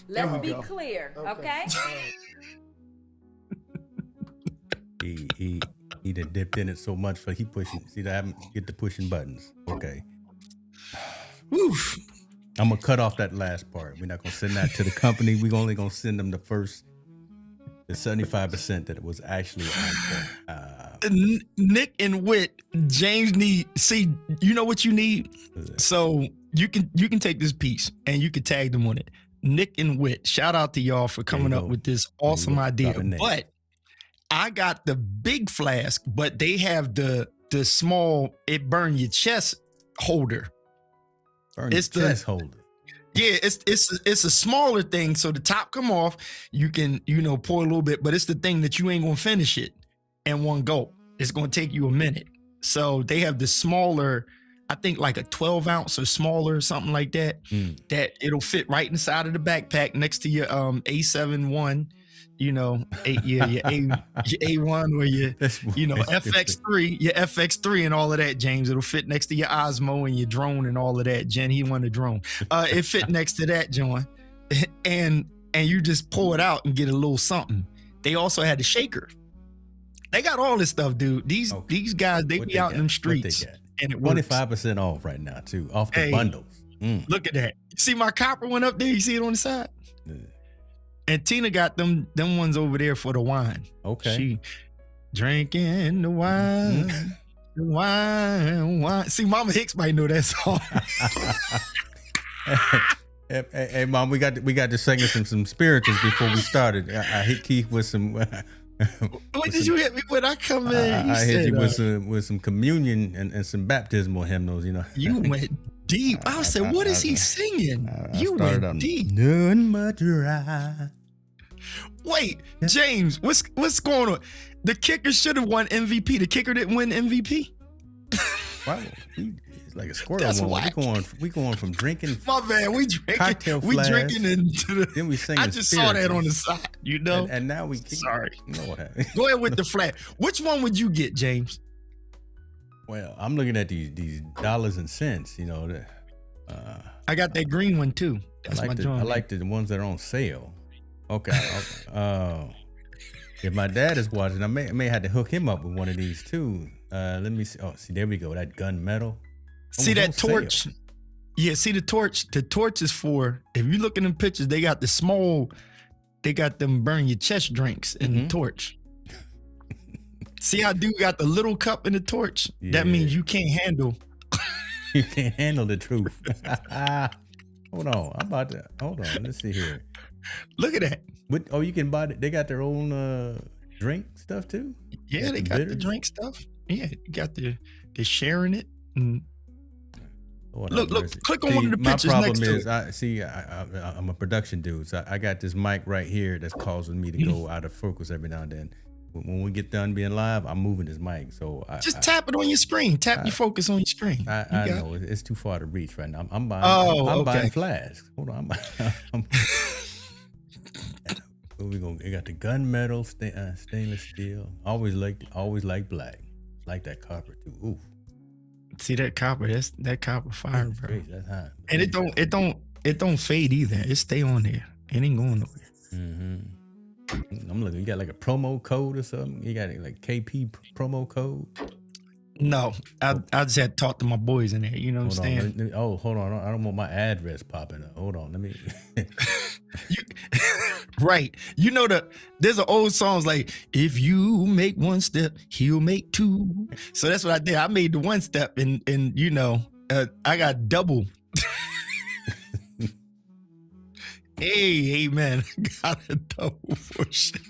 S3: Let's be clear, okay?
S1: He done dipped in it so much for he pushing. See, I haven't get the pushing buttons. Okay.
S2: Oof.
S1: I'm gonna cut off that last part. We're not gonna send that to the company. We're only gonna send them the 75% that it was actually on.
S2: Nick and Wit, James you know what you need? So you can take this piece and you can tag them on it. Nick and Wit, shout out to y'all for coming up with this awesome idea. But I got the big flask, but they have the small, it burn your chest holder.
S1: It's the chest holder.
S2: Yeah, it's a smaller thing, so the top come off. You can pour a little bit, but it's the thing that you ain't gonna finish it in one go. It's gonna take you a minute. So they have the smaller, I think like a 12 ounce or smaller, or something like that. That it'll fit right inside of the backpack next to your A71. Your A1 or your FX3 and all of that, James. It'll fit next to your Osmo and your drone and all of that. Jen, he won a drone. It fit next to that, John. And you just pour it out and get a little something. They also had a shaker. They got all this stuff, dude. These guys, they be out in them streets. And it
S1: 25% off right now, too. Off the bundles.
S2: Look at that. See my copper one up there? You see it on the side? Yeah. And Tina got them ones over there for the wine.
S1: Okay.
S2: She drinking the wine, the wine. See, Mama Hicks might know that song.
S1: Hey, Mom, we got to sing some spirituals before we started. I hit Keith with some
S2: What did you hit me with? I come in.
S1: I hit you with some communion and some baptismal hymnals. You know,
S2: you went deep. I said, "What is he singing?" You went deep.
S1: None but dry.
S2: Wait, James, what's going on? The kicker should have won MVP. The kicker didn't win MVP.
S1: Wow, it's like a squirrel.
S2: That's whack.
S1: We going from drinking.
S2: My man, we drinking.
S1: Cocktail
S2: we
S1: flask,
S2: drinking into the.
S1: Then we singing.
S2: I just saw that on the side, you know.
S1: And now we.
S2: Sorry.
S1: You know what happened?
S2: Go ahead with the flat. Which one would you get, James?
S1: Well, I'm looking at these dollars and cents. You know,
S2: I got that green one too. That's my joint.
S1: I like the ones that are on sale. Okay. If my dad is watching, I may have to hook him up with one of these too. Let me see. Oh, see, there we go. That gunmetal.
S2: See that torch? Sale. Yeah, see the torch? The torch is for, if you look in them pictures, they got the small, they got them burn your chest drinks in the torch. See how dude got the little cup in the torch? Yeah. That means you can't handle.
S1: You can't handle the truth. Hold on. Hold on. Let's see here.
S2: Look at that.
S1: You can buy it. They got their own drink stuff too?
S2: Yeah, they got the drink stuff. Yeah, you got they're sharing it. And look, click on one of the pictures next to it.
S1: My problem is, I'm a production dude, so I got this mic right here that's causing me to go out of focus every now and then. When we get done being live, I'm moving this mic. So just
S2: tap it on your screen. Tap your focus on your screen.
S1: I know it's too far to reach right now. I'm buying. Buying flasks. Hold on. We got the gunmetal, stainless steel. Always like black. Like that copper too. Ooh.
S2: See that copper? That copper fire, bro.
S1: Crazy. That's hot.
S2: And it don't fade either. It stay on there. It ain't going nowhere.
S1: Mm-hmm. I'm looking. You got like a promo code or something? You got like KP promo code?
S2: No, I just had to talk to my boys in there. You know what I'm saying?
S1: Hold on. I don't want my address popping up. Hold on. Let me.
S2: Right. You know there's an old song like, if you make one step, he'll make two. So that's what I did. I made the one step and you know, I got double. Hey, man, I got a double portion.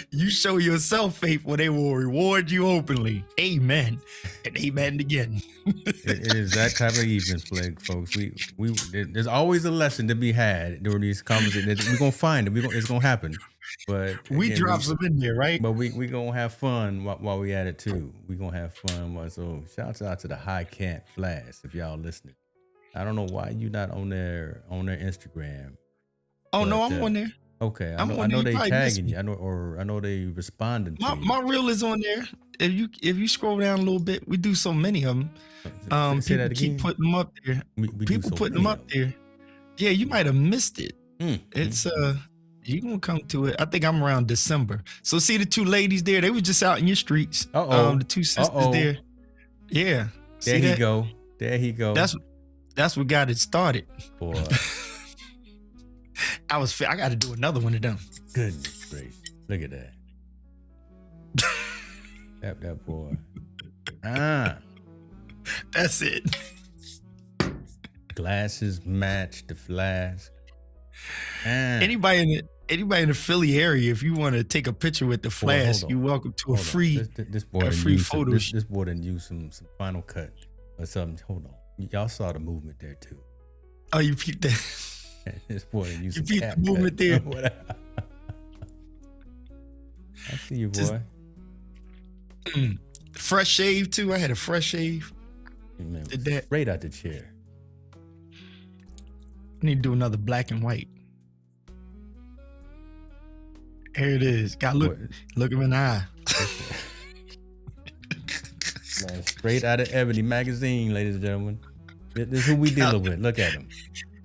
S2: You show yourself faithful, they will reward you openly. Amen. And amen again.
S1: It is that type of evening, folks. There's always a lesson to be had during these conversations. We're gonna find it. It's gonna happen. But
S2: we drop some in there, right?
S1: But we gonna have fun while we at it too. We gonna have fun. So shouts out to the High Camp Flash if y'all listening. I don't know why you not on their Instagram.
S2: Oh, but, no, I'm on there.
S1: Okay, I know they tagging you. I know they responding.
S2: My reel is on there. If you scroll down a little bit, we do so many of them.
S1: Say that again.
S2: Keep putting them up there. People putting them up there. Yeah, you might have missed it. It's you gonna come to it. I think I'm around December. So see the two ladies there. They was just out in your streets. The two sisters there. Yeah.
S1: There he go. There he go.
S2: That's what got it started.
S1: Boy.
S2: I got to do another one of them.
S1: Goodness gracious. Look at that. Tap that boy.
S2: That's it.
S1: Glasses match the flask.
S2: Anybody in the Philly area, if you want to take a picture with the flask, you're welcome to a free photo.
S1: This boy didn't use some Final Cut or something. Hold on. Y'all saw the movement there too.
S2: Oh, you peeped that.
S1: This boy didn't use
S2: you peeped the movement there.
S1: I see you, boy.
S2: Fresh shave too. I had a fresh shave.
S1: Man, did that straight out the chair.
S2: I need to do another black and white. Here it is. Got look him in the eye.
S1: Man, straight out of Ebony magazine, ladies and gentlemen. This is who we dealing with. Look at him.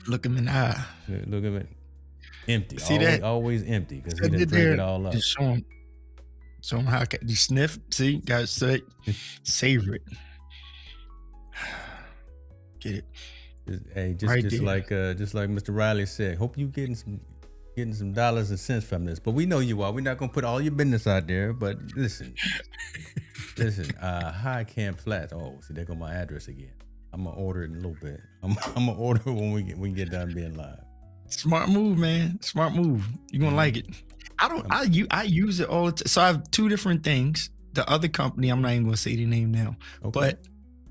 S2: Look him in the eye.
S1: Look at it. Empty.
S2: See that?
S1: Always empty because he didn't break it all up.
S2: Just show him how you sniff. See, got to say, savor it. Get it.
S1: Hey, just like Mr. Riley said. Hope you getting some dollars and cents from this. But we know you are. We're not gonna put all your business out there. But listen. High Camp Flats. Oh, see, there go my address again. I'm gonna order it in a little bit. I'm gonna order when we get done being live.
S2: Smart move, man. Smart move. You're gonna like it. I use it all the time. So I have two different things. The other company, I'm not even gonna say the name now, but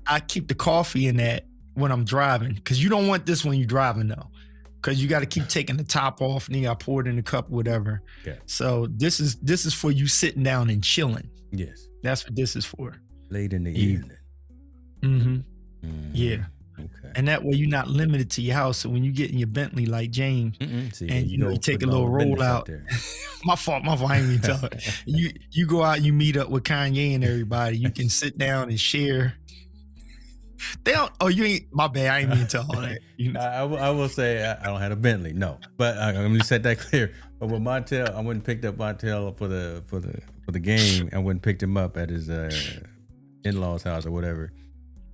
S2: I keep the coffee in that when I'm driving, because you don't want this when you're driving though, because you got to keep taking the top off and then I pour it in the cup, whatever.
S1: Yeah.
S2: So this is for you sitting down and chilling.
S1: Yes.
S2: That's what this is for.
S1: Late in the evening.
S2: Yeah.
S1: Okay.
S2: And that way you're not limited to your house. So when you get in your Bentley like James,
S1: See,
S2: and you take a little roll out. My fault. I ain't even tell it. You go out, you meet up with Kanye and everybody. You can sit down and share. They don't. Oh, you ain't. My bad. I ain't mean to tell all that. You know?
S1: I will say I don't have a Bentley, no. But I'm gonna set that clear. But with Montel, I went and picked up Montel for the game. I went and picked him up at his in-laws' house or whatever.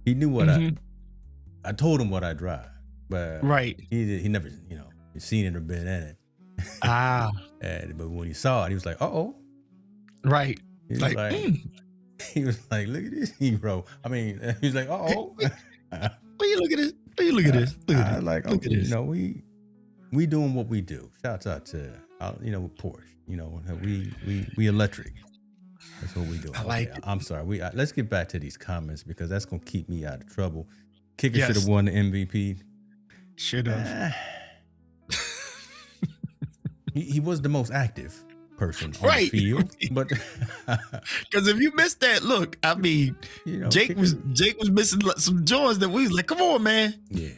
S1: He knew what I told him what I drive, but he never seen it or been in it. But when he saw it, he was like,
S2: right.
S1: He was like, look at this hero. I mean, he was like,
S2: Will you look at this? Will you look at this? Look at this.
S1: Like, look at this. We doing what we do. Shouts out to Porsche. We electric. That's what we do.
S2: I like it.
S1: I'm sorry. Let's get back to these comments because that's gonna keep me out of trouble. Kicker should have won the MVP.
S2: Should have.
S1: He was the most active person on the field, but
S2: because if you missed that, look, I mean, Jake was missing some joints that we was like, come on, man.
S1: Yeah,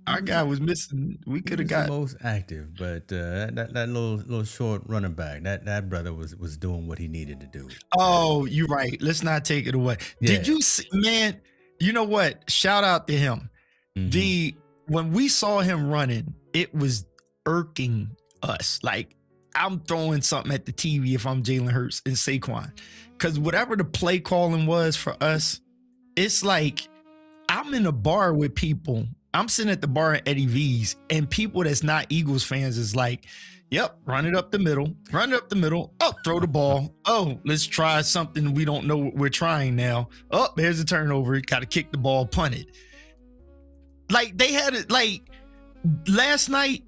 S2: our guy was missing. We could have got
S1: the most active, but that little short running back, that brother was doing what he needed to do.
S2: Oh, you're right. Let's not take it away. Yeah. Did you see, man? You know what? Shout out to him. When we saw him running, it was irking us. Like, I'm throwing something at the TV if I'm Jalen Hurts and Saquon, because whatever the play calling was for us, it's like I'm in a bar with people. I'm sitting at the bar at Eddie V's, and people that's not Eagles fans is like, yep, run it up the middle. Oh, throw the ball. Oh, let's try something we don't know what we're trying now. Oh, there's a turnover. Got to kick the ball, punt it. Like, they had it, like, last night,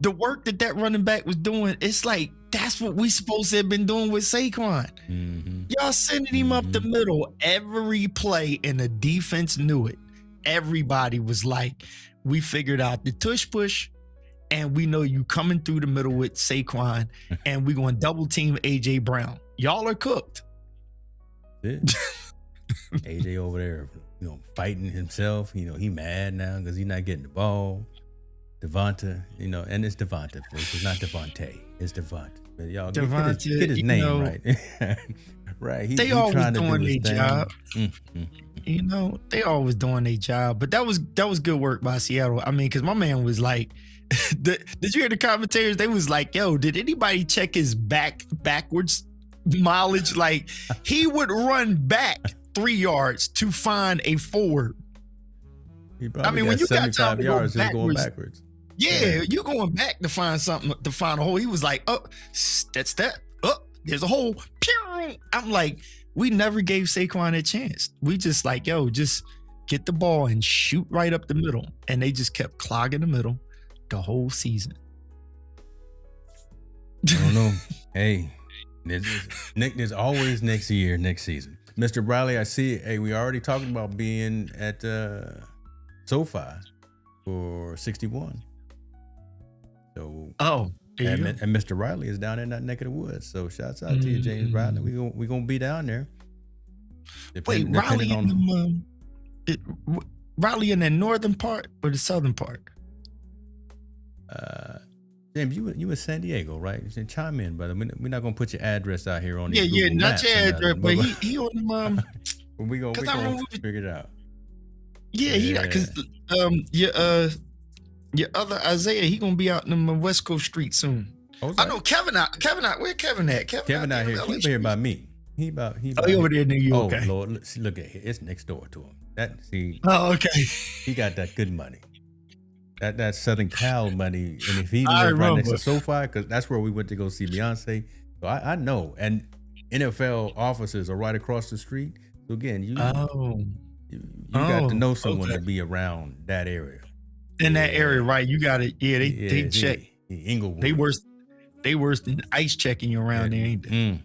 S2: the work that running back was doing, it's like, that's what we supposed to have been doing with Saquon. Y'all sending him up the middle every play, and the defense knew it. Everybody was like, we figured out the tush push, and we know you coming through the middle with Saquon, and we're going to double team AJ Brown. Y'all are cooked.
S1: AJ over there, fighting himself. He mad now because he's not getting the ball. Devonta, and it's Devonta, folks. It's not Devontae. It's Devonta. But y'all get his name right. Right.
S2: They always doing their job. They always doing their job. But that was good work by Seattle. I mean, because my man was like, did you hear the commentators? They was like, yo, did anybody check his backwards mileage? Like, he would run back 3 yards to find a forward.
S1: I mean, when you got 75 yards, just going backwards.
S2: Yeah, you going back to find something, to find a hole. He was like, oh, that's that. Oh, there's a hole. I'm like, we never gave Saquon a chance. We just like, yo, just get the ball and shoot right up the middle. And they just kept clogging the middle the whole season.
S1: I don't know. Hey, there's always next season. Mr. Briley, I see. Hey, we already talking about being at SoFi for 61. So and Mr. Riley is down in that neck of the woods. So shouts out to you, James Riley. We gonna be down there.
S2: Wait, Riley Riley in the northern part or the southern part?
S1: James, you in San Diego, right? You said chime in, brother. We're not gonna put your address out here on
S2: Google not your address, but he on the
S1: we gonna figure it out.
S2: Yeah, because your other Isaiah, he gonna be out in the West Coast street soon. I know Kevin out. Where Kevin at? Kevin out here.
S1: He's here by me. He
S2: over there in New York.
S1: Oh Lord, look at it. It's next door to him.
S2: Oh, okay.
S1: He got that good money. That Southern Cal money, and if he lived right next to SoFi, because that's where we went to go see Beyonce. So I know, and NFL offices are right across the street. So again, you got to know someone to be around that area.
S2: In that area, right? You got it. Yeah, they check.
S1: Inglewood.
S2: They worse. They worse than ice checking you around there, ain't they?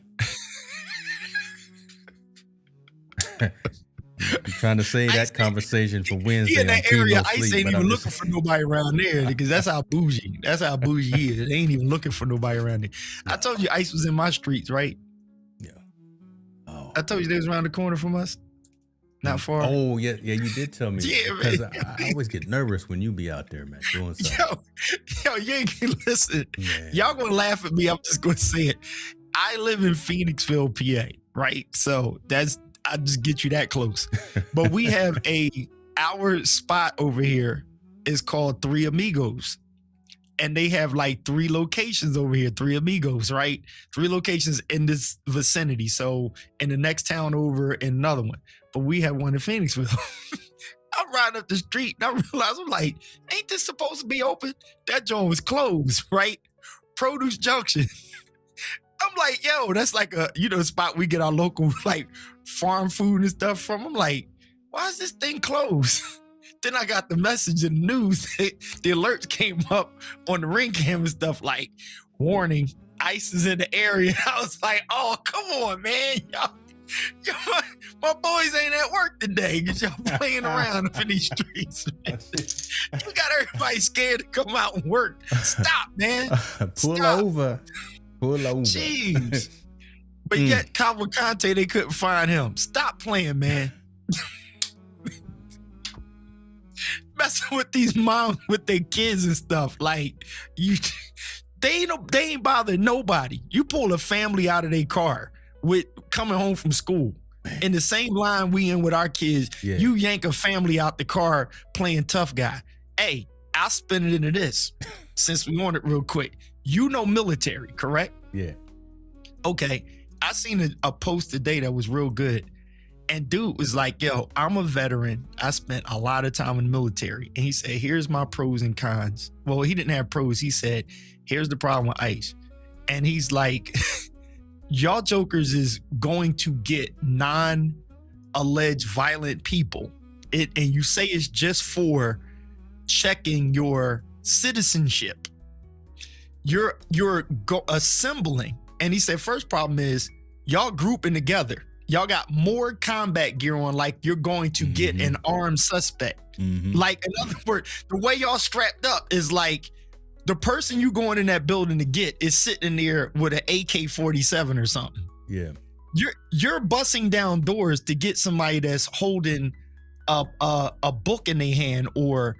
S1: I'm trying to save that conversation for Wednesday.
S2: In that area, Ice ain't even looking for nobody around there because that's how bougie. That's how bougie he is. They ain't even looking for nobody around there. I told you Ice was in my streets, right?
S1: Yeah. Oh.
S2: I told you they was around the corner from us. Not far.
S1: Oh yeah, you did tell me.
S2: Yeah,
S1: because
S2: man.
S1: I always get nervous when you be out there, man, doing something.
S2: Yo, you ain't gonna listen.
S1: Man.
S2: Y'all gonna laugh at me. I'm just gonna say it. I live in Phoenixville, PA, right? So I just get you that close. But we have our spot over here is called Three Amigos. And they have like 3 locations over here, Three Amigos, right? 3 locations in this vicinity. So in the next town over, in another one. But we have one in Phoenixville. I'm riding up the street and I realized, I'm like, ain't this supposed to be open? That joint was closed, right? Produce Junction. I'm like, yo, that's like a, spot we get our local like farm food and stuff from. I'm like, why is this thing closed? Then I got the message in the news. The alerts came up on the ring cam and stuff like, warning, Ice is in the area. I was like, oh, come on, man. Y'all, my boys ain't at work today because y'all playing around up in these streets. You got everybody scared to come out and work. Stop, man.
S1: Pull over.
S2: Jeez. But yet, Cavalcante, they couldn't find him. Stop playing, man. Messing with these moms with their kids and stuff. Like, they ain't bothering nobody. You pull a family out of their car with coming home from school. In the same line we in with our kids, you yank a family out the car playing tough guy. Hey, I'll spin it into this since we on it real quick. You know military, correct?
S1: Yeah.
S2: Okay. I seen a post today that was real good. And dude was like, yo, I'm a veteran. I spent a lot of time in the military. And he said, here's my pros and cons. Well, he didn't have pros. He said, here's the problem with ICE. And he's like, y'all jokers is going to get non-alleged violent people. And you say it's just for checking your citizenship. You're assembling. And he said, first problem is y'all grouping together. Y'all got more combat gear on, like you're going to get an armed suspect. Like, in other words, the way y'all strapped up is like the person you going in that building to get is sitting there with an AK-47 or something.
S1: Yeah.
S2: You're busting down doors to get somebody that's holding a book in their hand or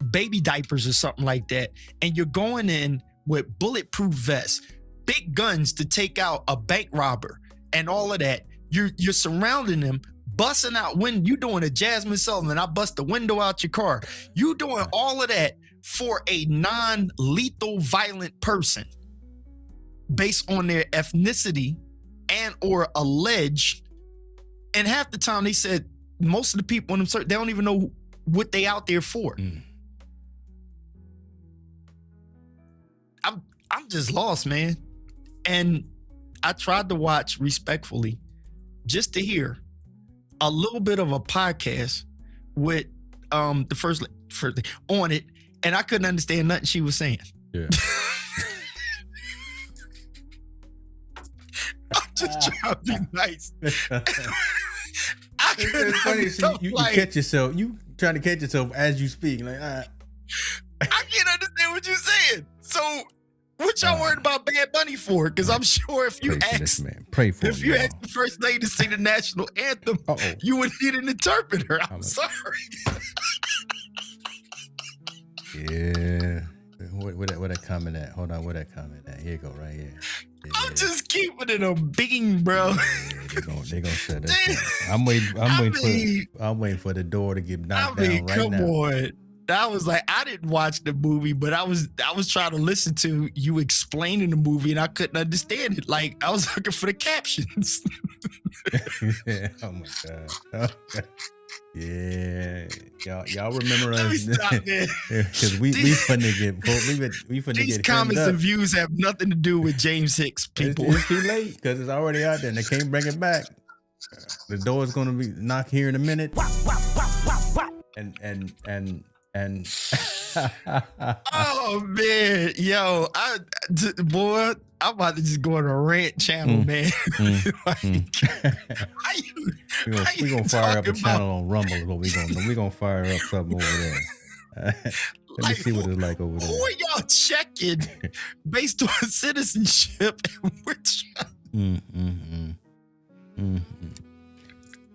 S2: baby diapers or something like that. And you're going in with bulletproof vests, big guns to take out a bank robber and all of that. You're surrounding them, busting out when you doing a Jasmine Sullivan. I bust the window out your car. You doing all of that for a non-lethal violent person based on their ethnicity and or alleged. And half the time they said most of the people in them, they don't even know what they out there for. I'm just lost, man. And I tried to watch respectfully just to hear a little bit of a podcast with the first on it, and I couldn't understand nothing she was saying.
S1: Yeah.
S2: I'm just trying to be nice.
S1: It's funny. So you catch yourself. You trying to catch yourself as you speak. Like,
S2: I can't understand what you're saying. So, what y'all worried about Bad Bunny for? Because I'm sure if you asked, if you asked the first lady to sing the national anthem, you would need an interpreter. I'm sorry.
S1: Yeah. Where that comment at? Hold on, where that comment at? Here you go, right here. Yeah.
S2: I'm just keeping it a bean, bro.
S1: Yeah, they gonna shut us down. I'm waiting for the door to get knocked down right now.
S2: Come on. I was like, I didn't watch the movie, but I was trying to listen to you explaining the movie and I couldn't understand it. Like, I was looking for the captions.
S1: Yeah, oh my God. Yeah, y'all remember us because we finna get
S2: these comments and views have nothing to do with James Hicks, people.
S1: It's too late because it's already out there and they can't bring it back. The door's gonna be knocked here in a minute, and And
S2: oh man, yo, boy, I'm about to just go on a rant channel, man.
S1: We're gonna fire up a channel on Rumble. Is what we're gonna fire up something over there. Let me see what it's like over there.
S2: Who are y'all checking based on citizenship?
S1: I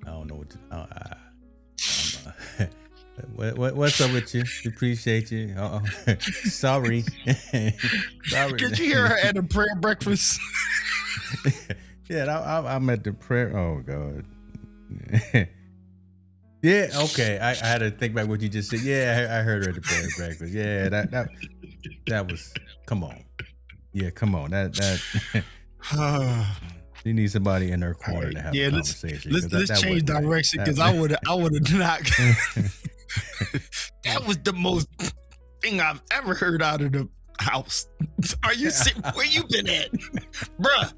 S1: don't know what to. What's up with you? Appreciate you. Sorry. Sorry.
S2: Did you hear her at a prayer breakfast?
S1: Yeah, I'm at the prayer. Oh God. Yeah. Okay. I had to think back what you just said. Yeah, I heard her at the prayer breakfast. Yeah, that was. Come on. Yeah, come on. That. You need somebody in her corner to have a conversation.
S2: Let's change direction because I would have not. That was the most thing I've ever heard out of the house. Are you where you been at, bruh?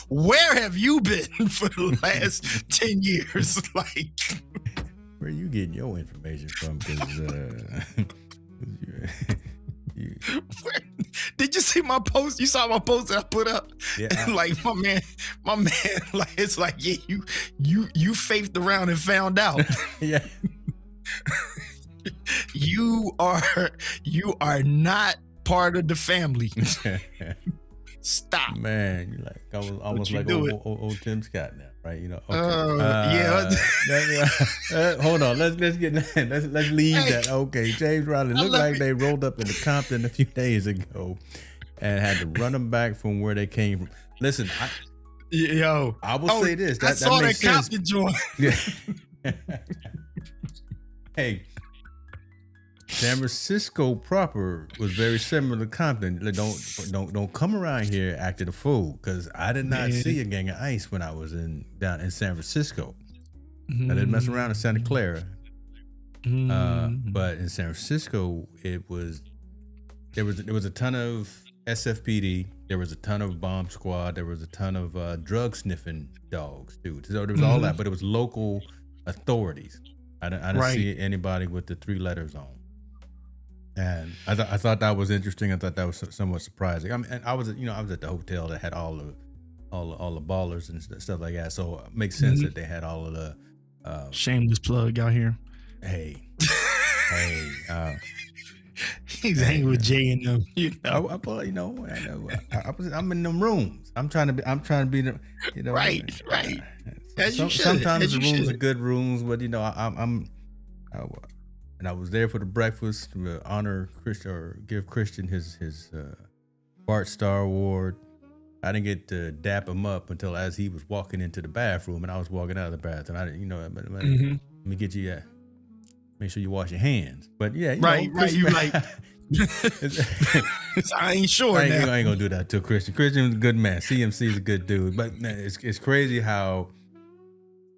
S2: Where have you been for the last 10 years? Like,
S1: where are you getting your information from?
S2: Did you see my post? You saw my post that I put up?
S1: Yeah.
S2: Like my man, like it's like, yeah, you faithed around and found out.
S1: Yeah.
S2: You are not part of the family. Stop.
S1: Man, you like I was almost like old Tim Scott now, right? You know.
S2: Okay.
S1: Hold on. Let's leave that. Okay, James Riley looked like they rolled up into Compton a few days ago and had to run them back from where they came from. Listen, I will say this.
S2: I saw that Compton joint.
S1: Yeah. Hey, San Francisco proper was very similar to Compton. Don't come around here acting a fool, because I did not see a gang of ICE when I was down in San Francisco. I didn't mess around in Santa Clara, but in San Francisco there was a ton of SFPD. There was a ton of bomb squad. There was a ton of drug sniffing dogs too. So there was all that, but it was local authorities. I didn't see anybody with the 3 letters on. And I thought that was interesting. I thought that was somewhat surprising. I mean, and I was at the hotel that had all the ballers and stuff like that. So it makes sense that they had all of the
S2: shameless plug out here.
S1: Hey,
S2: he's hanging with Jay and them.
S1: I'm in them rooms. I'm trying to be the,
S2: right.
S1: Sometimes the rooms are good rooms, but and I was there for the breakfast to honor Christian, or give Christian his Bart Star Award. I didn't get to dap him up until as he was walking into the bathroom, and I was walking out of the bathroom. I didn't, let me get you. Make sure you wash your hands. But yeah,
S2: you like. I ain't sure.
S1: I ain't gonna do that to Christian. Christian was a good man. CMC is a good dude, but man, it's crazy how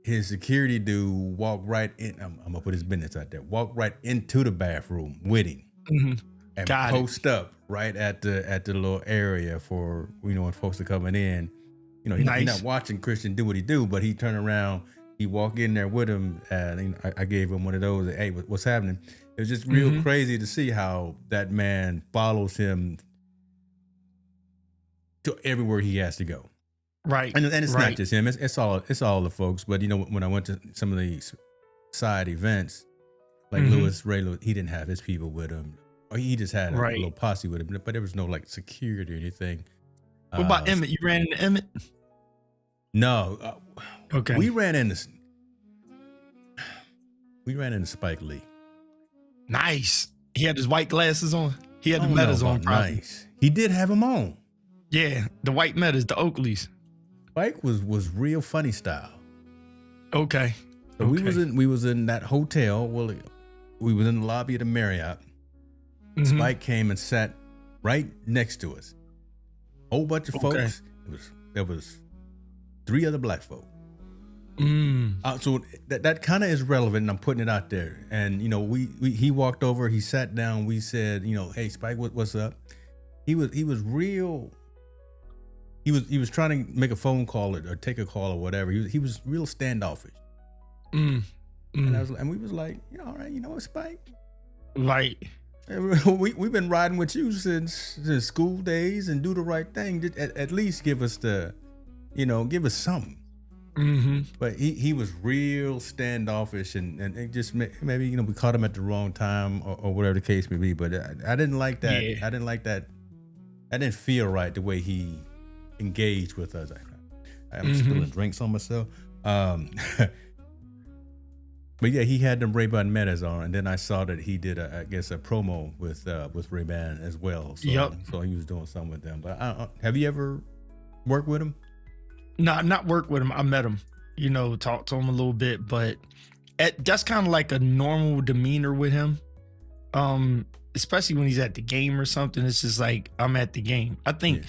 S1: his security dude walked right in. I'm gonna put his business out there. Walked right into the bathroom with him, and post up right at the little area for when folks are coming in. He's not watching Christian do what he do, but he turned around, he walked in there with him, and I gave him one of those. Hey, what's happening? It was just real crazy to see how that man follows him to everywhere he has to go.
S2: Right,
S1: and it's not just him. It's all the folks. But when I went to some of these side events, like Ray Lewis, he didn't have his people with him, or he just had a little posse with him. But there was no like security or anything.
S2: What about Emmett? You ran into Emmett?
S1: No.
S2: Okay.
S1: We ran into Spike Lee.
S2: Nice. He had his white glasses on. He had the Metas on.
S1: Nice. He did have them on.
S2: Yeah, the white Metas, the Oakleys.
S1: Spike was real funny style.
S2: Okay.
S1: So we was in that hotel. Well, we was in the lobby of the Marriott. Spike came and sat right next to us. Whole bunch of folks. There was 3 other black folk. So that kind of is relevant, and I'm putting it out there. And he walked over, he sat down. We said, hey Spike, what's up? He was real. He was trying to make a phone call or take a call or whatever. He was real standoffish. And we was like, all right, Spike,
S2: Like,
S1: we've been riding with you since school days, and do the right thing. At least give us give us something.
S2: mm-hmm.
S1: But he was real standoffish, and it just maybe we caught him at the wrong time or whatever the case may be. But I didn't like that.
S2: Yeah.
S1: I didn't like that. I didn't feel right the way he engaged with us. I'm spilling drinks on myself. But yeah, he had them Ray-Ban Metas on, and then I saw that he did a promo with Ray-Ban as well. So,
S2: Yep.
S1: So he was doing something with them. But have you ever worked with him?
S2: No, not worked with him. I met him, talked to him a little bit, but that's kind of like a normal demeanor with him. Especially when he's at the game or something. It's just like, I'm at the game. I think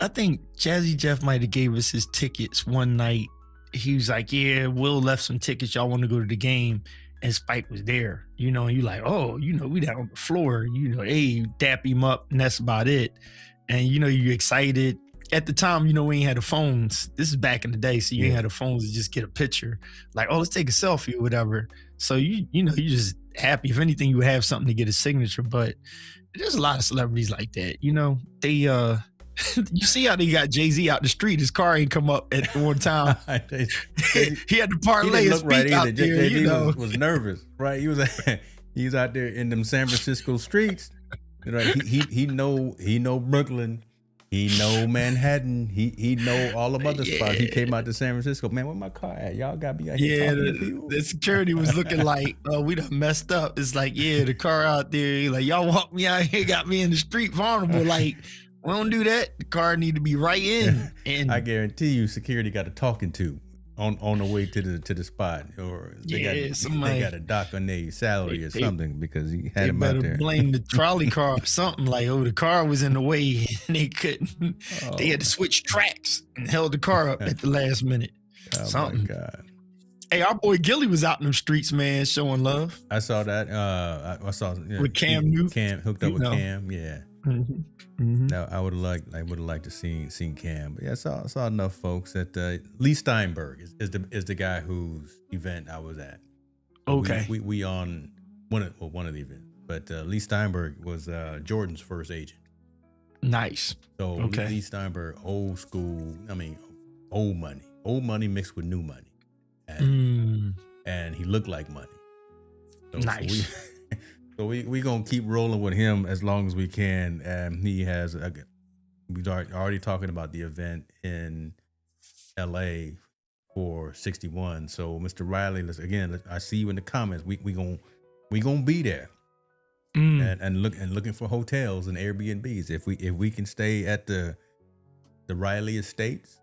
S2: Jazzy Jeff might have gave us his tickets one night. He was like, yeah, Will left some tickets. Y'all want to go to the game? And Spike was there, and you like, oh, we down on the floor, hey, dap him up, and that's about it. And, you're excited. At the time, we ain't had the phones. This is back in the day, so you ain't had the phones to just get a picture. Like, oh, let's take a selfie or whatever. So, you just happy. If anything, you would have something to get a signature. But there's a lot of celebrities like that. They you see how they got Jay-Z out the street. His car ain't come up at one time. He had to parlay his speak out there.
S1: Jay-Z was nervous, right? He was out there in them San Francisco streets. He know Brooklyn. He know Manhattan. He know all the other spots. He came out to San Francisco. Man, where my car at? Y'all got me out here talking to people.
S2: The security was looking like, oh, we done messed up. It's like, yeah, the car out there. Like, y'all walked me out here, got me in the street vulnerable. Like, we don't do that. The car need to be right in. And
S1: I guarantee you, security got a talking to on the way to the spot, or they got a dock on their salary or something because he had him out there.
S2: They better blame the trolley car or something, like, oh, the car was in the way and they couldn't. They had to switch tracks and held the car up at the last minute.
S1: Oh
S2: something.
S1: My God.
S2: Hey, our boy Gilly was out in them streets, man, showing love.
S1: I saw that. I saw
S2: with Cam Newton.
S1: Cam hooked up with Cam. Yeah.
S2: Mm-hmm. Mm-hmm.
S1: Now I would have liked to seen Cam. But yeah, I saw enough folks that Lee Steinberg is the guy whose event I was at.
S2: Okay.
S1: We on one of the events, but Lee Steinberg was Jordan's first agent.
S2: Nice.
S1: So
S2: okay.
S1: Lee Steinberg, old school. I mean, old money mixed with new money, and he looked like money. So,
S2: nice.
S1: So we gonna keep rolling with him as long as we can. He has we already talking about the event in LA for 61. So Mr. Riley, I see you in the comments. We gonna be there and looking for hotels and Airbnbs. If we can stay at the Riley Estates.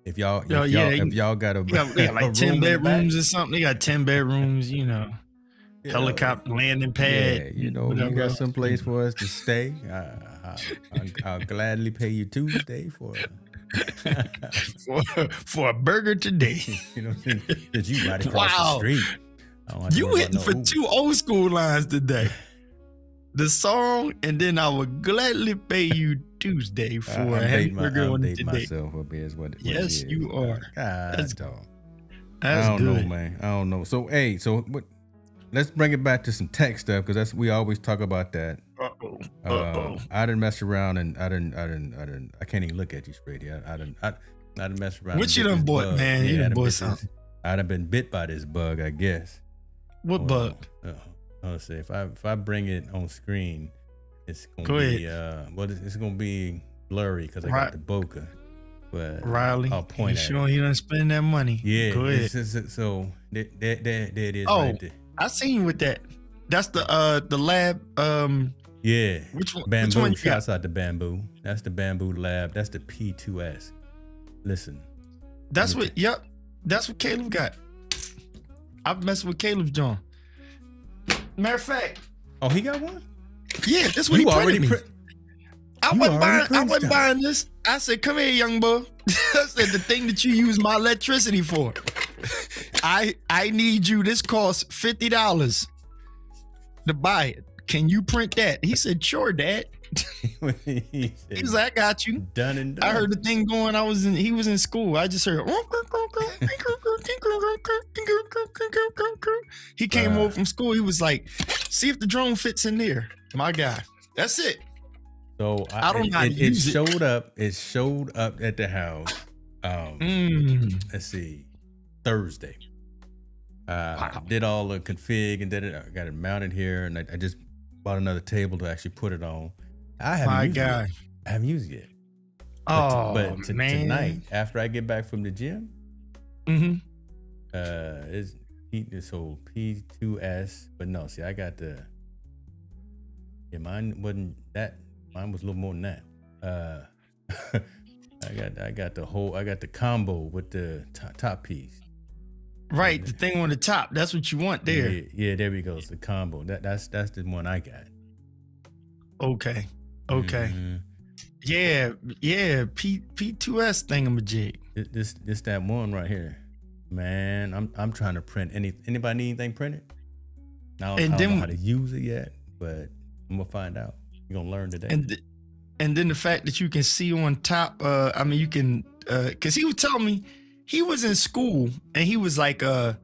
S1: If y'all got
S2: like 10 bedrooms or something. They got 10 bedrooms, helicopter landing pad.
S1: Yeah, you got some place for us to stay. I'll gladly pay you Tuesday for
S2: a burger today.
S1: That you right across the street.
S2: You hitting for two old school lines today. The song, and then I would gladly pay you Tuesday for a hamburger on today.
S1: Myself up here is what
S2: yes,
S1: it is.
S2: you are.
S1: That's dog.
S2: That's
S1: I don't
S2: good.
S1: know, man. I don't know. So what? Let's bring it back to some tech stuff because we always talk about that. I didn't mess around and I can't even look at you straight yet. I didn't mess around.
S2: What you done bought, man? You done bought something.
S1: I done been bit by this bug, I guess.
S2: What bug?
S1: Let's see. If I bring it on screen, it's gonna be it's gonna be blurry because I got the bokeh. But
S2: Riley,
S1: I'll point at
S2: sure you done spend that money.
S1: Yeah.
S2: Go ahead.
S1: So there it is.
S2: Oh,
S1: right there.
S2: I seen you with that. That's the lab.
S1: Yeah.
S2: Which one?
S1: Bamboo.
S2: Which one you
S1: Shouts
S2: got?
S1: out to Bamboo. That's the Bamboo Lab. That's the P2S. Listen.
S2: That's what. Yep. That's what Caleb got. I've messed with Caleb's John. Matter of fact.
S1: Oh, he got one.
S2: Yeah, that's what he printed me. I wasn't buying this. I said, "Come here, young boy." I said, "The thing that you use my electricity for. I need you. This costs $50 to buy it. Can you print that?" He said, "Sure, Dad."
S1: He
S2: He's like, I got you.
S1: Done and done.
S2: I heard the thing going. He was in school. I just heard. He came over from school. He was like, see if the drone fits in there. My guy. That's it.
S1: So
S2: I don't know.
S1: It showed up. It showed up at the house. Let's see, Thursday.
S2: Wow.
S1: Did all the config and did it. I got it mounted here, and I just bought another table to actually put it on. I haven't used it yet. But tonight, after I get back from the gym, it's this whole P2S. But no, see, I got the. Yeah, mine wasn't that. Mine was a little more than that. I got the combo with the top piece.
S2: Right, the thing on the top. That's what you want there.
S1: Yeah, there we go. It's the combo. That's the one I got.
S2: Okay. Yeah. P2S thingamajig.
S1: This that one right here. Man, I'm trying to print anybody need anything printed? I don't know how to use it yet, but I'm gonna find out. You're gonna learn today.
S2: And then the fact that you can see on top, you can, cause he was telling me he was in school and he was like, oh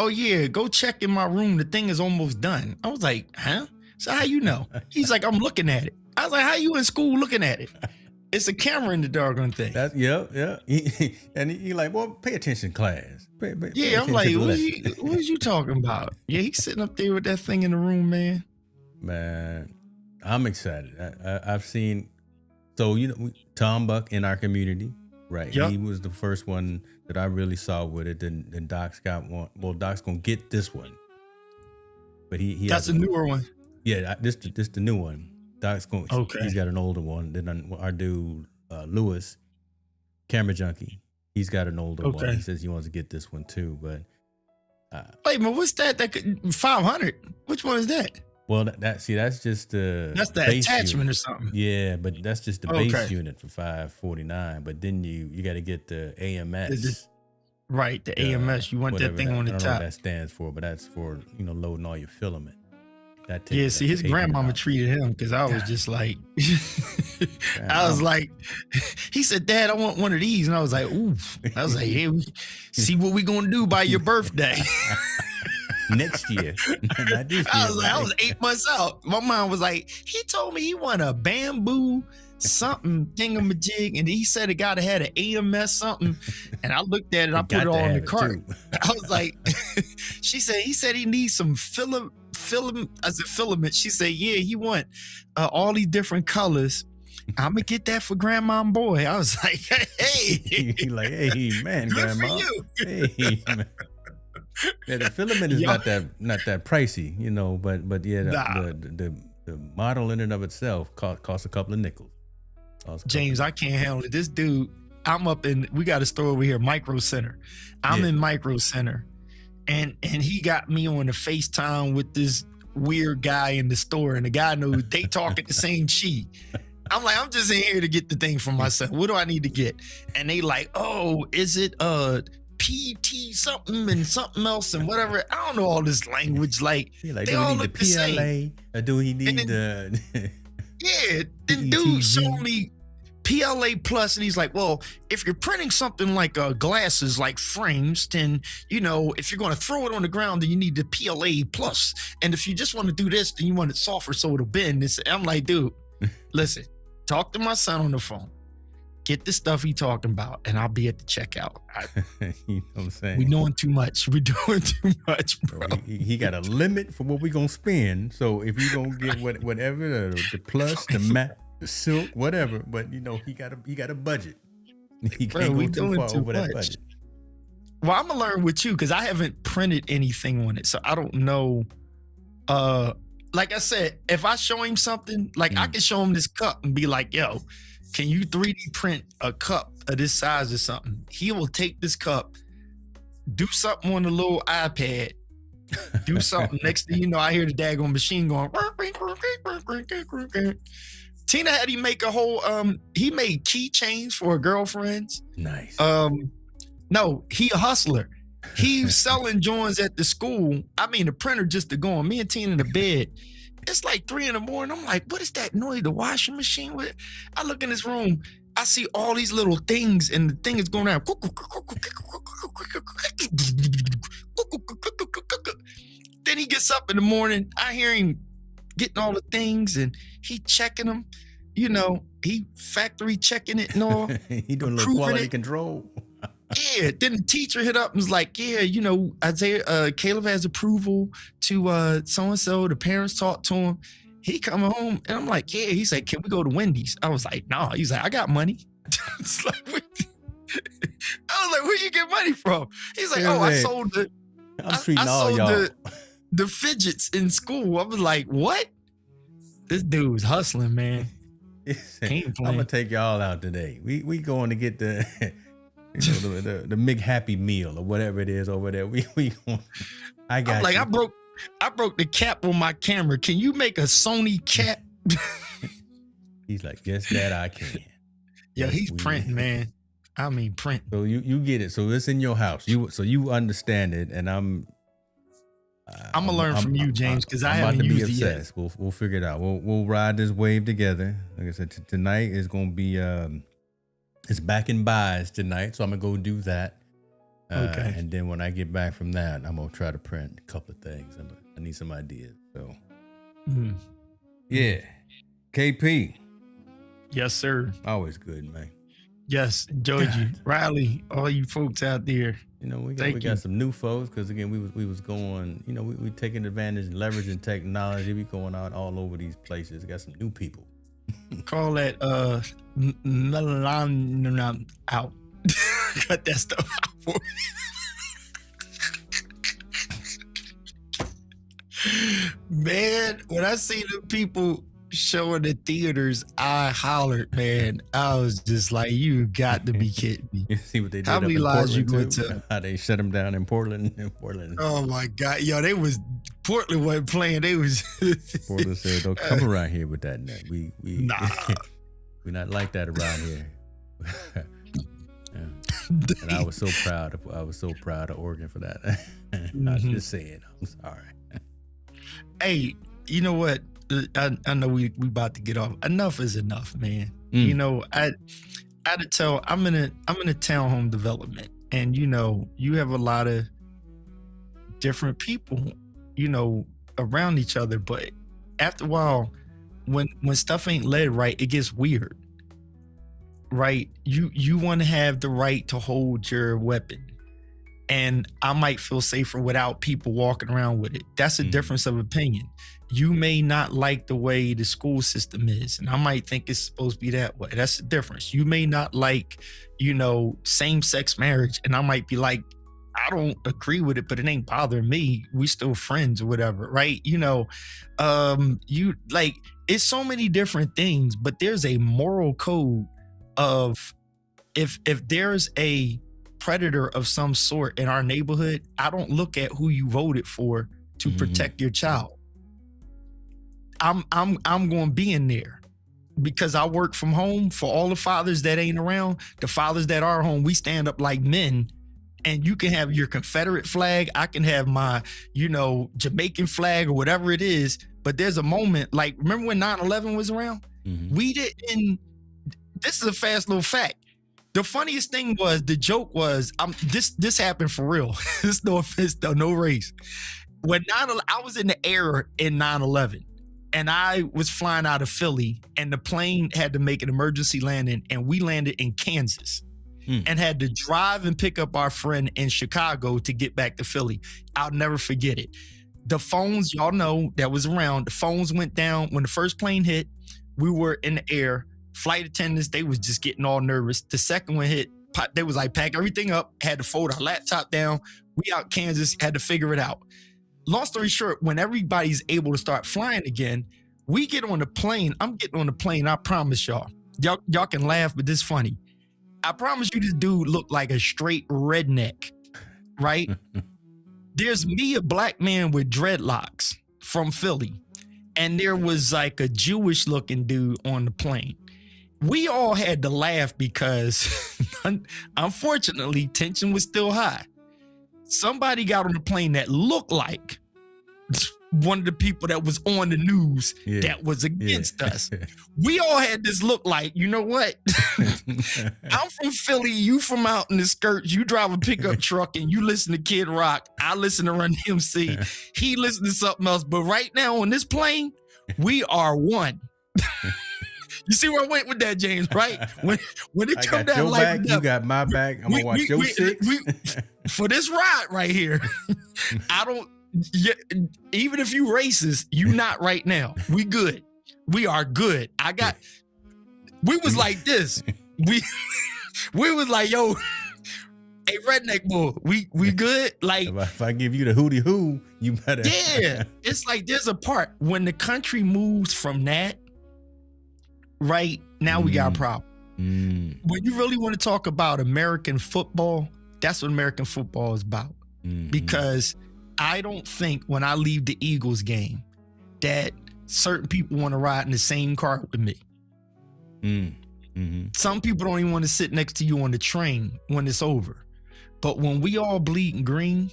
S2: yeah, go check in my room. The thing is almost done. I was like, huh? So how you know? He's like, I'm looking at it. I was like, how you in school looking at it? It's a camera in the doggone thing.
S1: Yeah. And he like, well, pay attention, class. Pay
S2: I'm like, what are you talking about? Yeah, he's sitting up there with that thing in the room, man.
S1: Man, I'm excited. I've seen, so Tom Buck in our community, right? Yep. He was the first one that I really saw with it. Then Doc's got one. Well, Doc's gonna get this one, but he
S2: that's a newer one.
S1: Yeah, this the new one. Doc's going. Okay. He's got an older one. Then our dude Lewis, camera junkie, he's got an older one. He says he wants to get this one too. But
S2: wait, man, what's that? That 500? Which one is that?
S1: Well, that's just the
S2: attachment
S1: unit.
S2: Or something.
S1: Yeah, but that's just the base unit for $549. But then you got to get the AMS.
S2: Right, the AMS. You want that thing on the top. I don't know what
S1: that stands for, but that's for loading all your filament.
S2: Yeah, see, his grandmama treated him because I was just like, I was like, he said, Dad, I want one of these. And I was like, ooh. I was like, yeah, see what we going to do by your birthday.
S1: Next year.
S2: I was 8 months out. My mom was like, he told me he want a bamboo something thingamajig, and he said it gotta have an AMS something. And I looked at it, I put it all in the cart. I was like, he said he needs some filament. As a filament. She said, yeah, he want all these different colors. I'm gonna get that for grandma and boy. I was like, hey.
S1: He like, hey man, grandma. For you. Hey man. Yeah, the filament is not that pricey, but yeah, the model in and of itself costs a couple of nickels.
S2: James, I can't handle it. This dude, we got a store over here, Micro Center. I'm in Micro Center, and he got me on the FaceTime with this weird guy in the store, and the guy knows they talking the same sheet. I'm like, I'm just in here to get the thing for myself. What do I need to get? And they like, oh, is it PT something and something else and whatever. I don't know all this language. Like, they all look the same.
S1: Or do he need the?
S2: Yeah, the dude showed me PLA Plus, and he's like, well, if you're printing something like glasses, like frames, then if you're going to throw it on the ground, then you need the PLA Plus. And if you just want to do this, then you want it softer so it'll bend. I'm like, dude, listen, talk to my son on the phone. Get the stuff he talking about, and I'll be at the checkout.
S1: You know what I'm saying?
S2: We're doing too much. We're doing too much, bro.
S1: He got a limit for what we're going to spend. So if you're going to get whatever, the plus, the matte, the silk, whatever, but he got a budget. He can't go too far over that budget.
S2: Well, I'm going to learn with you because I haven't printed anything on it. So I don't know. Like I said, if I show him something, like I can show him this cup and be like, yo, can you 3D print a cup of this size or something? He will take this cup, do something on the little iPad, do something. Next thing you know, I hear the daggone machine going. Tina had him make a whole, he made keychains for her girlfriends.
S1: Nice.
S2: No, he a hustler. He's selling joints at the school. I mean, the printer just to go on. Me and Tina in the bed. It's like 3 a.m. I'm like, what is that noise? The washing machine? With? I look in this room. I see all these little things, and the thing is going around. Then he gets up in the morning. I hear him getting all the things, and he checking them. You know, he factory checking it and all.
S1: He doing a little quality control.
S2: Yeah. Then the teacher hit up and was like, yeah, you know, Isaiah, Caleb has approval to so-and-so. The parents talked to him. He coming home, and I'm like, yeah. He's like, can we go to Wendy's? I was like, nah. He's like, I got money. It's like, I was like, where you get money from? He's like, I sold the.
S1: I'm treating all y'all.
S2: The fidgets in school. I was like, what? This dude's hustling, man.
S1: I'm gonna take y'all out today. We going to get the the McHappy meal or whatever it is over there. We going. I got.
S2: Like, you. I broke the cap on my camera. Can you make a Sony cap?
S1: He's like, yes, Dad, I can.
S2: Yeah, he's printing, man. I mean, print.
S1: So you get it. So it's in your house. You understand it, and I'm
S2: gonna learn from you, James, because I haven't used it yet.
S1: We'll figure it out. We'll ride this wave together. Like I said, tonight is gonna be it's back in buys tonight, so I'm gonna go do that. Okay. And then when I get back from that, I'm gonna try to print a couple of things. I need some ideas. So yeah, KP.
S2: Yes, sir.
S1: Always good, man.
S2: Yes, Georgie, Riley, all you folks out there.
S1: You know, we got some new folks because again, we was going. You know, we taking advantage and leveraging technology. We going out all over these places. Got some new people.
S2: Call that melanin out. Cut that stuff out for me. Man, when I see the people showing the theaters, I hollered, man. I was just like, you got to be kidding me.
S1: You see what they did?
S2: How many lives you went to?
S1: How they shut them down in Portland.
S2: Oh my God. Yo, Portland wasn't playing. They was
S1: Portland said, don't come around here with that net.
S2: Nah.
S1: We're not like that around here. And I was so proud of Oregon for that. I'm just saying, I'm sorry.
S2: Hey, you know what? I know we about to get off. Enough is enough, man. You know, I had to tell. I'm in a townhome development, and you know, you have a lot of different people, you know, around each other. But after a while, when stuff ain't led right, it gets weird. Right? You want to have the right to hold your weapon. And I might feel safer without people walking around with it. That's a difference of opinion. You may not like the way the school system is, and I might think it's supposed to be that way. That's the difference. You may not like, you know, same-sex marriage, and I might be like, I don't agree with it, but it ain't bothering me. We still friends or whatever, right? You know, you like, it's so many different things, but there's a moral code of if there's a predator of some sort in our neighborhood, I don't look at who you voted for to protect your child. I'm going to be in there because I work from home. For all the fathers that ain't around, the fathers that are home, we stand up like men. And you can have your Confederate flag. I can have my, you know, Jamaican flag or whatever it is. But there's a moment, like, remember when 9/11 was around? We didn't. This is a fast little fact. The funniest thing was, the joke was, this happened for real. It's no offense though, no race. When I was in the air in 9/11, and I was flying out of Philly, and the plane had to make an emergency landing, and we landed in Kansas, and had to drive and pick up our friend in Chicago to get back to Philly. I'll never forget it. The phones, y'all know, that was around, the phones went down when the first plane hit. We were in the air. Flight attendants, they was just getting all nervous. The second one hit, they was like, pack everything up, had to fold our laptop down. We out Kansas, had to figure it out. Long story short, when everybody's able to start flying again, we get on the plane. I'm getting on the plane, I promise y'all. Y'all can laugh, but this is funny. I promise you this dude looked like a straight redneck, right? There's me, a black man with dreadlocks from Philly, and there was like a Jewish looking dude on the plane. We all had to laugh because unfortunately tension was still high. Somebody got on the plane that looked like one of the people that was on the news that was against us. We all had this look like, you know what? I'm from Philly, you from out in the skirts, you drive a pickup truck and you listen to Kid Rock, I listen to Run DMC, he listen to something else, but right now on this plane, we are one. You see where I went with that, James, right? When it come down
S1: your
S2: like
S1: back, you got my back. I'm gonna watch your six.
S2: For this ride right here, I don't. Even if you racist, you not right now. We good. We are good. We was like this. We was like, yo, hey, redneck boy, we good. Like
S1: if I give you the hootie hoo, you better.
S2: Yeah, it's like there's a part when the country moves from that. Right now we got a problem. When you really want to talk about American football, that's what American football is about. Because I don't think when I leave the Eagles game that certain people want to ride in the same car with me. Some people don't even want to sit next to you on the train when it's over. But when we all bleed green,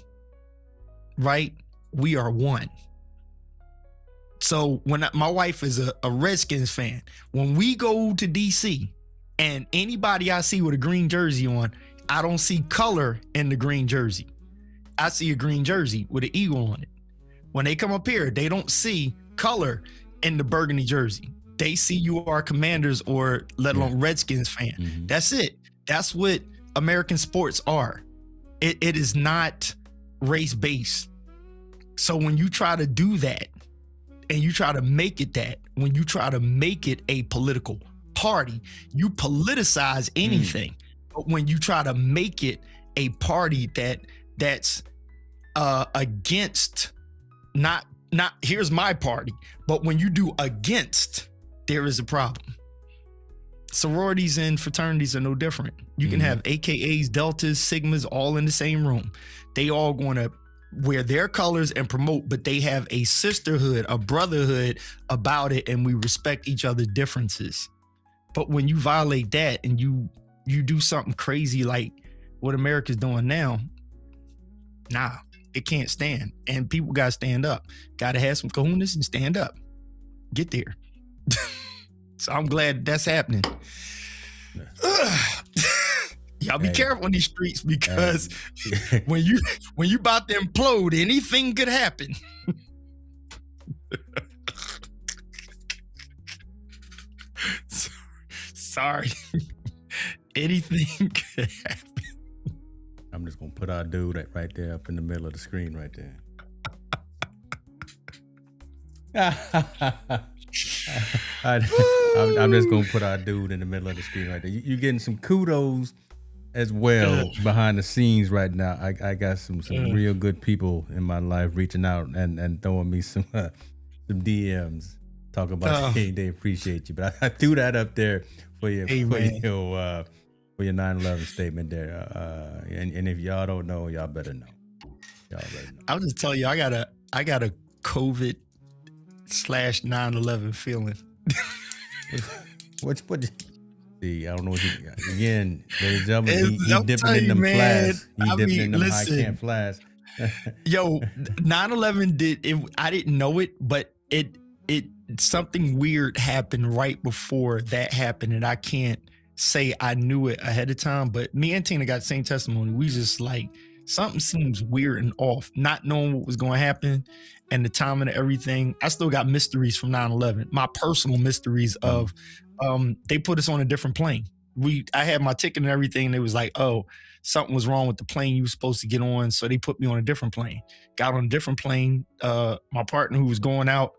S2: right, we are one. So when my wife is a Redskins fan, when we go to DC and anybody I see with a green jersey on, I don't see color in the green jersey. I see a green jersey with an eagle on it. When they come up here, they don't see color in the burgundy jersey. They see you are Commanders or let alone Redskins fan. That's it. That's what American sports are. It is not race-based. So when you try to do that, and you try to make it that, when you try to make it a political party, you politicize anything. But when you try to make it a party that's against, not here's my party, but when you do against, there is a problem. Sororities and fraternities are no different. You can have AKAs, Deltas, Sigmas all in the same room. They all going to wear their colors and promote, but they have a sisterhood, a brotherhood about it, and we respect each other's differences. But when you violate that and you do something crazy like what America's doing now, nah, it can't stand. And people gotta stand up. Gotta have some cojones and stand up. Get there. So I'm glad that's happening. Y'all be careful on these streets because when you about to implode, anything could happen. Sorry. Anything could happen.
S1: I'm just gonna put our dude right there up in the middle of the screen right there. I'm just gonna put our dude in the middle of the screen right there. You're getting some kudos as well behind the scenes right now. I got some real good people in my life reaching out and throwing me some DMs, talking about they appreciate you. But I threw that up there for your 9/11 statement there. And if y'all don't know, y'all better know.
S2: I'll just tell you, I got a COVID / 9/11 feeling.
S1: What? See, I don't know what again, ladies and gentlemen, he dipping in them flasks. He dipping in them high camp flasks.
S2: Yo, 9/11 did it. I didn't know it, but it something weird happened right before that happened, and I can't say I knew it ahead of time. But me and Tina got the same testimony. We just like something seems weird and off, not knowing what was going to happen and the timing of everything. I still got mysteries from 9/11. My personal mysteries of they put us on a different plane. I had my ticket and everything, and it was like, oh, something was wrong with the plane you were supposed to get on, so they put me on a different plane. Got on a different plane. My partner who was going out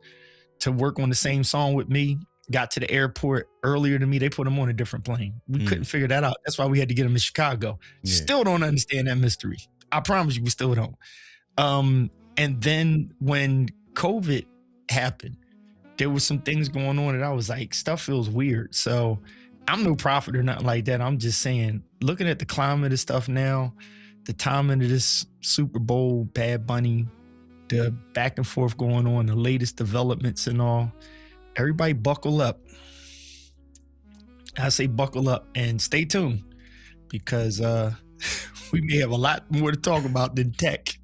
S2: to work on the same song with me got to the airport earlier than me. They put him on a different plane. We couldn't figure that out. That's why we had to get him in Chicago. Still don't understand that mystery. I promise you, we still don't. And then when COVID happened, there was some things going on that I was like, stuff feels weird. So I'm no prophet or nothing like that. I'm just saying, looking at the climate of stuff now, the timing of this Super Bowl, Bad Bunny, the back and forth going on, the latest developments and all, everybody buckle up. I say buckle up and stay tuned because we may have a lot more to talk about than tech.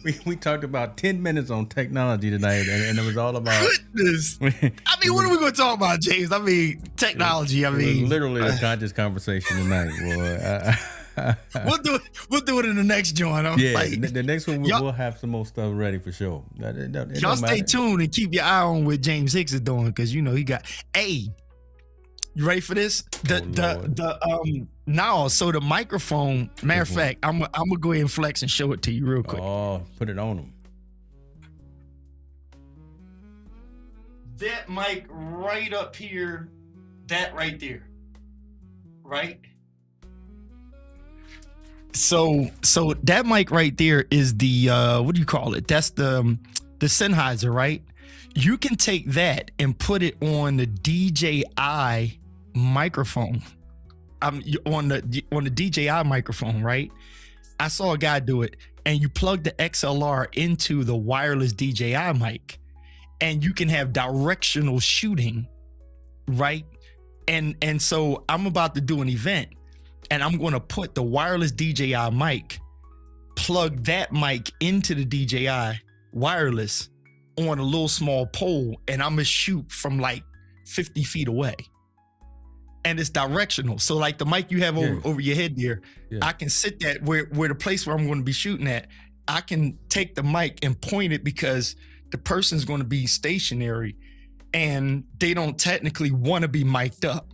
S1: we talked about 10 minutes on technology tonight, and it was all about.
S2: Goodness. I mean, what are we going to talk about, James? I mean, technology. I mean,
S1: literally a conscious conversation tonight, boy.
S2: We'll do it in the next joint.
S1: The next one we'll have some more stuff ready for sure.
S2: Y'all stay tuned and keep your eye on what James Hicks is doing, because you know he got. Hey, you ready for this? So the microphone. Matter of fact, I'm gonna go ahead and flex and show it to you real quick.
S1: Oh, put it on him.
S2: That mic right up here, that right there, right? So that mic right there is the what do you call it? That's the Sennheiser, right? You can take that and put it on the DJI microphone. On the DJI microphone, right? I saw a guy do it, and you plug the XLR into the wireless DJI mic, and you can have directional shooting, right? And so I'm about to do an event, and I'm going to put the wireless DJI mic, plug that mic into the DJI wireless on a little small pole, and I'm going to shoot from like 50 feet away. And it's directional. So like the mic you have over your head there, I can sit that where the place where I'm going to be shooting at, I can take the mic and point it, because the person's going to be stationary and they don't technically want to be mic'd up.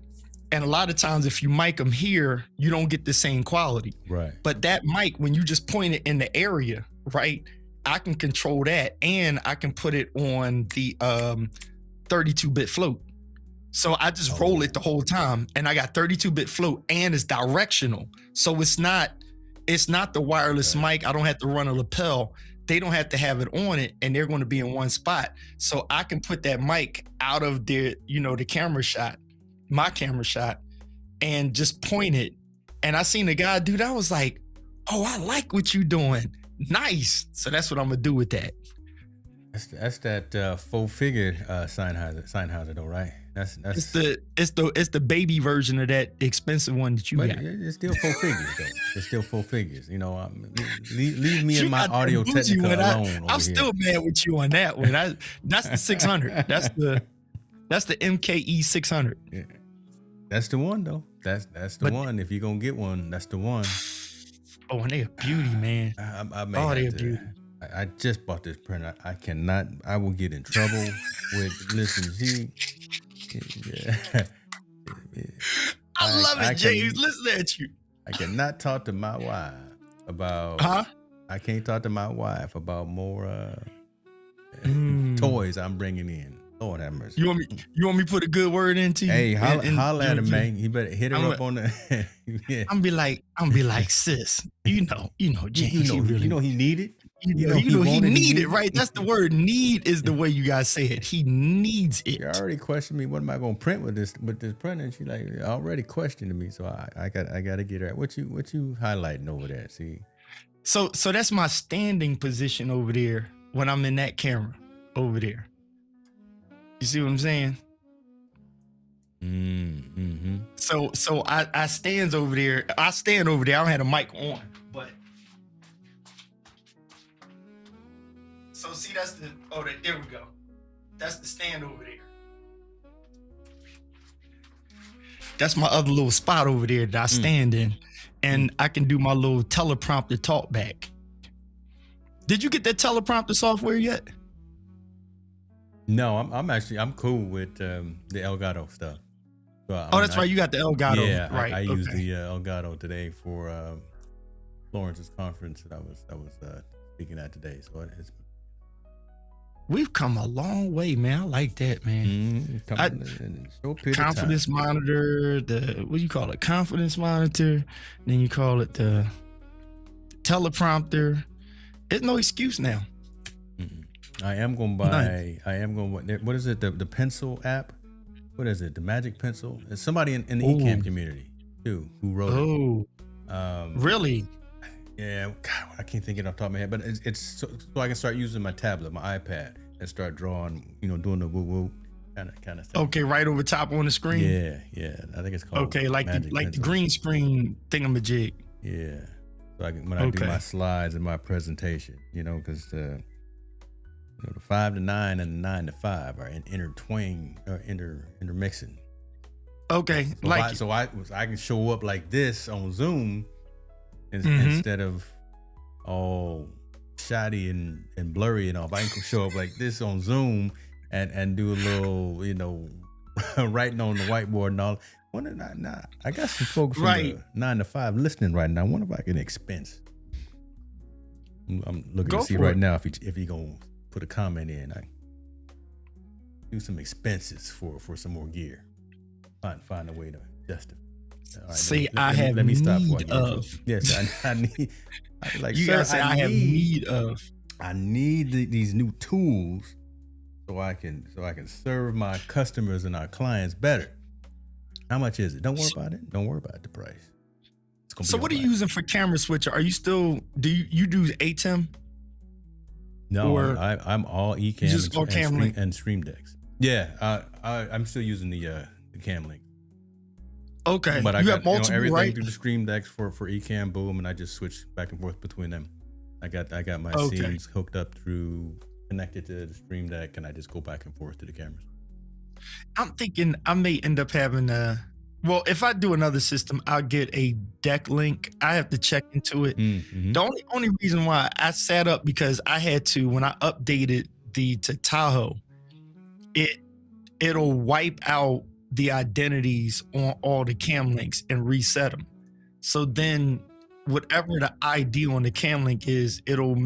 S2: And a lot of times if you mic them here, you don't get the same quality.
S1: Right.
S2: But that mic, when you just point it in the area, right, I can control that, and I can put it on the 32-bit float. So I just roll it the whole time, and I got 32-bit float, and it's directional. So it's not the wireless mic. I don't have to run a lapel. They don't have to have it on it, and they're going to be in one spot. So I can put that mic out of the camera shot, my camera shot, and just point it. And I seen the guy do that. I was like, oh, I like what you doing. Nice. So that's what I'm gonna do with that.
S1: That's that 4-figure Sennheiser though, right? That's
S2: it's the baby version of that expensive one that you got.
S1: It's still 4 figures though. It's still 4 figures. You know, leave me and my Audio Technica alone.
S2: I'm still mad with you on that one. That's the 600. That's the MKE 600.
S1: Yeah. That's the one though. That's the one. If you're gonna get one, that's the one.
S2: Oh, and they a beauty, man.
S1: They a beauty. I just bought this printer. I cannot. I will get in trouble with. Listen,
S2: I love it, James. Listen at you.
S1: I cannot talk to my wife about. I can't talk to my wife about more toys I'm bringing in. Lord have mercy.
S2: You want me to put a good word into you?
S1: Hey, holla at him, man. You better hit her up on the.
S2: Yeah. I'm be like, sis. You know, James.
S1: You know he needed.
S2: You know he needed, right? That's the word. Need is the way you guys say it. He needs it.
S1: You already questioned me. What am I going to print with this printer? And she like already questioned me. So I got to get her. What you highlighting over there? See.
S2: So that's my standing position over there when I'm in that camera over there. You see what I'm saying?
S1: Mm-hmm.
S2: So I stand over there. I don't have a mic on, but so see that's there we go. That's the stand over there. That's my other little spot over there that I stand in, and I can do my little teleprompter talk back. Did you get that teleprompter software yet?
S1: No, I'm cool with the Elgato stuff. So
S2: that's right. You got the Elgato.
S1: Yeah,
S2: right.
S1: I used the Elgato today for Florence's conference that I was speaking at today. So
S2: we've come a long way, man. I like that, man. Confidence monitor, what do you call it? Confidence monitor. Then you call it the teleprompter. There's no excuse now.
S1: I am going to buy. What is it? The pencil app. What is it? The Magic Pencil. It's somebody in the eCam community too who wrote it.
S2: Really?
S1: Yeah. God, I can't think it off the top of my head, but it's so I can start using my tablet, my iPad, and start drawing. doing the woo woo kind of thing.
S2: Okay, right over top on the screen.
S1: Yeah. I think it's called.
S2: Okay, like the green screen thingamajig.
S1: Yeah. So when I do my slides and my presentation, because the 5 to 9 and the 9 to 5 are intertwined or intermixing.
S2: Okay,
S1: so I can show up like this on Zoom instead of all shoddy and blurry and all. I can show up like this on Zoom and do a little, writing on the whiteboard and all. I got some folks from the 9 to 5 listening right now. I wonder if I can expense. I'm looking to see right now if he gonna put a comment in. I do some expenses for some more gear. Find a way to justify. Right,
S2: see, let me stop need of.
S1: Yes, I need.
S2: You gotta say I have need of.
S1: I need these new tools so I can serve my customers and our clients better. How much is it? Don't worry about it. Don't worry about the price.
S2: So what are you using for camera switcher? Are you still do ATEM?
S1: No, I'm all Ecamm and Stream Decks. Yeah, I'm still using the Cam Link.
S2: Okay,
S1: but
S2: you have multiple,
S1: everything
S2: right?
S1: through the Stream Decks for Ecamm, boom, and I just switch back and forth between them. I got my scenes hooked up connected to the Stream Deck, and I just go back and forth to the cameras.
S2: I'm thinking I may end up having if I do another system, I'll get a deck link. I have to check into it.
S1: Mm-hmm.
S2: The only reason why I sat up because I had to, when I updated to Tahoe, it'll wipe out the identities on all the cam links and reset them. So then whatever the ID on the cam link is, it'll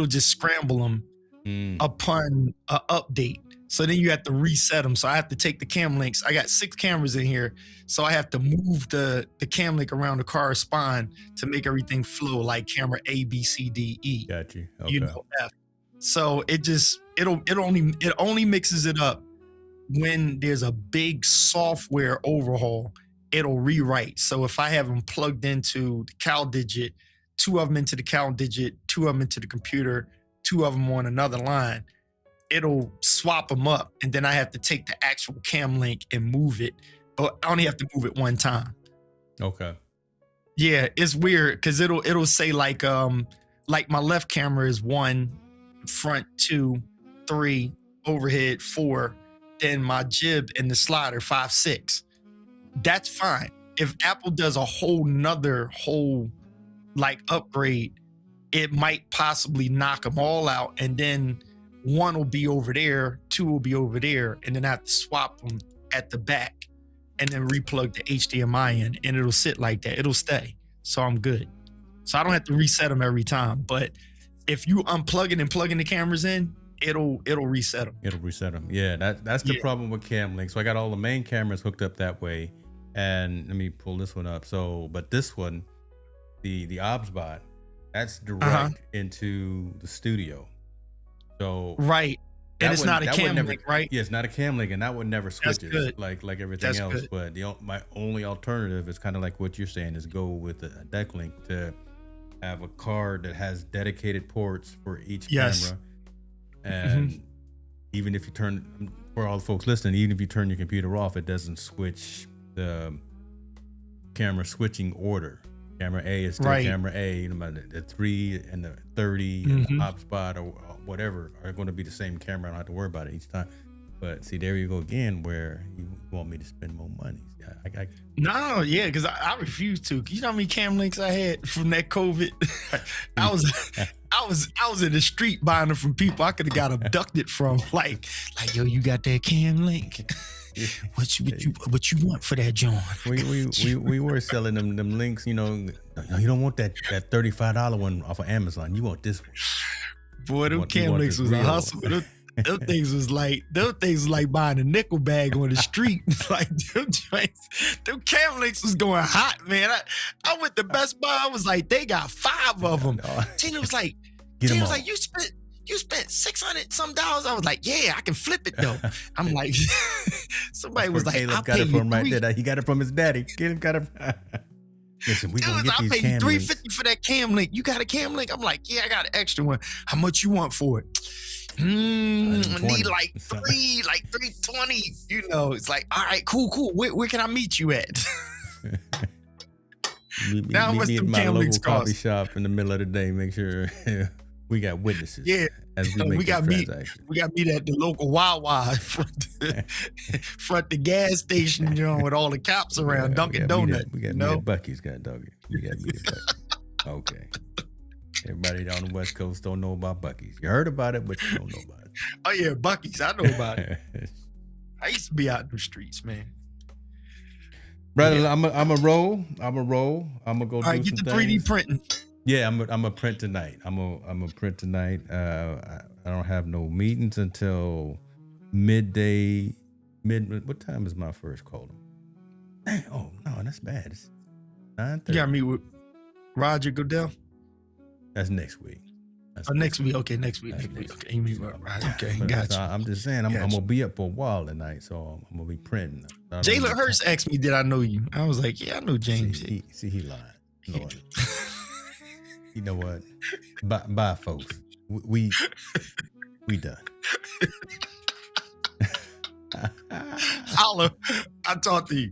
S2: just scramble them upon an update. So then you have to reset them. So I have to take the cam links. I got 6 cameras in here. So I have to move the cam link around to correspond to make everything flow like camera A, B, C, D, E.
S1: Got you. Okay.
S2: F. So it only mixes it up when there's a big software overhaul. It'll rewrite. So if I have them plugged into the CalDigit, 2 of them into the CalDigit, 2 of them into the computer, 2 of them on another line, it'll swap them up, and then I have to take the actual cam link and move it, but I only have to move it one time.
S1: Okay.
S2: Yeah, it's weird because it'll say like my left camera is 1, front 2, 3, overhead 4, then my jib and the slider 5, 6. That's fine. If Apple does a whole upgrade, it might possibly knock them all out, and then 1 will be over there, 2 will be over there, and then I have to swap them at the back and then replug the HDMI in, and it'll sit like that. It'll stay. So I'm good. So I don't have to reset them every time. But if you unplug it and plug in the cameras in, it'll reset them.
S1: It'll reset them. Yeah, that's the problem with Cam Link. So I got all the main cameras hooked up that way. And let me pull this one up. So, but this one, the OBSBot, that's direct into the studio. So
S2: right, and it's not a cam link, right?
S1: Yeah, it's not a cam link, and that one never switches like everything else. Good. But my only alternative is kind of like what you're saying, is go with a deck link to have a card that has dedicated ports for each camera. And even if you turn, for all the folks listening, even if you turn your computer off, it doesn't switch the camera switching order. Camera A is still camera A. The 3 and the 30 and the OBSBot or whatever are going to be the same camera. I don't have to worry about it each time. But see, there you go again, where you want me to spend more money.
S2: No, yeah, because I refuse to. You know how many cam links I had from that COVID? I was in the street buying them from people I could have got abducted from. Like, yo, you got that cam link? What you want for that, John?
S1: We were selling them links. You don't want that $35 one off of Amazon. You want this one.
S2: Boy, them cam links was a hustle. Them things was like buying a nickel bag on the street. Like them cam links was going hot, man. I went to Best Buy. I was like, they got 5 of them. Tina was like, you spent $600 some dollars. I was like, yeah, I can flip it though. I'm like, somebody was like,
S1: Caleb got it from right there. He got it from his daddy. Caleb got it. Listen, we gonna get these cam links.
S2: I paid $350 for that cam link. You got a cam link? I'm like, yeah, I got an extra one. How much you want for it? I need like 320. It's like, all right, cool. Where can I meet you at? Now what's
S1: meet
S2: them
S1: my local
S2: Camlings
S1: coffee
S2: cost?
S1: shop in the middle of the day. Make sure we got witnesses.
S2: Yeah,
S1: as we make
S2: got meet.
S1: transaction.
S2: We got meet at the local Wawa front the gas station, with all the cops around Dunkin' Donut.
S1: We got meet at Buc-ee's, God dog it. We got meet at Buc-ee's. Okay. Everybody on the West Coast don't know about Buc-ee's. You heard about it, but you don't know about it.
S2: Oh yeah, Buc-ee's. I know about it. I used to be out in the streets, man.
S1: Brother, yeah. I'm a roll. I'm gonna go do some
S2: get the
S1: things.
S2: 3D printing. Yeah,
S1: I'm a print tonight. I'm a print tonight. I don't have no meetings until midday. What time is my first call? Dang, oh no, that's bad. It's 9:30.
S2: You got me with Roger Goodell.
S1: That's next week.
S2: Next week. Okay, next week. Okay, you mean Roger? Okay, gotcha.
S1: I'm just saying, I'm gonna be up for a while tonight, so I'm gonna be printing.
S2: Jalen Hurts asked me, "Did I know you?" I was like, "Yeah, I know James."
S1: See, he lied. Lord. You know what? Bye, folks. We done.
S2: I'll talk to you.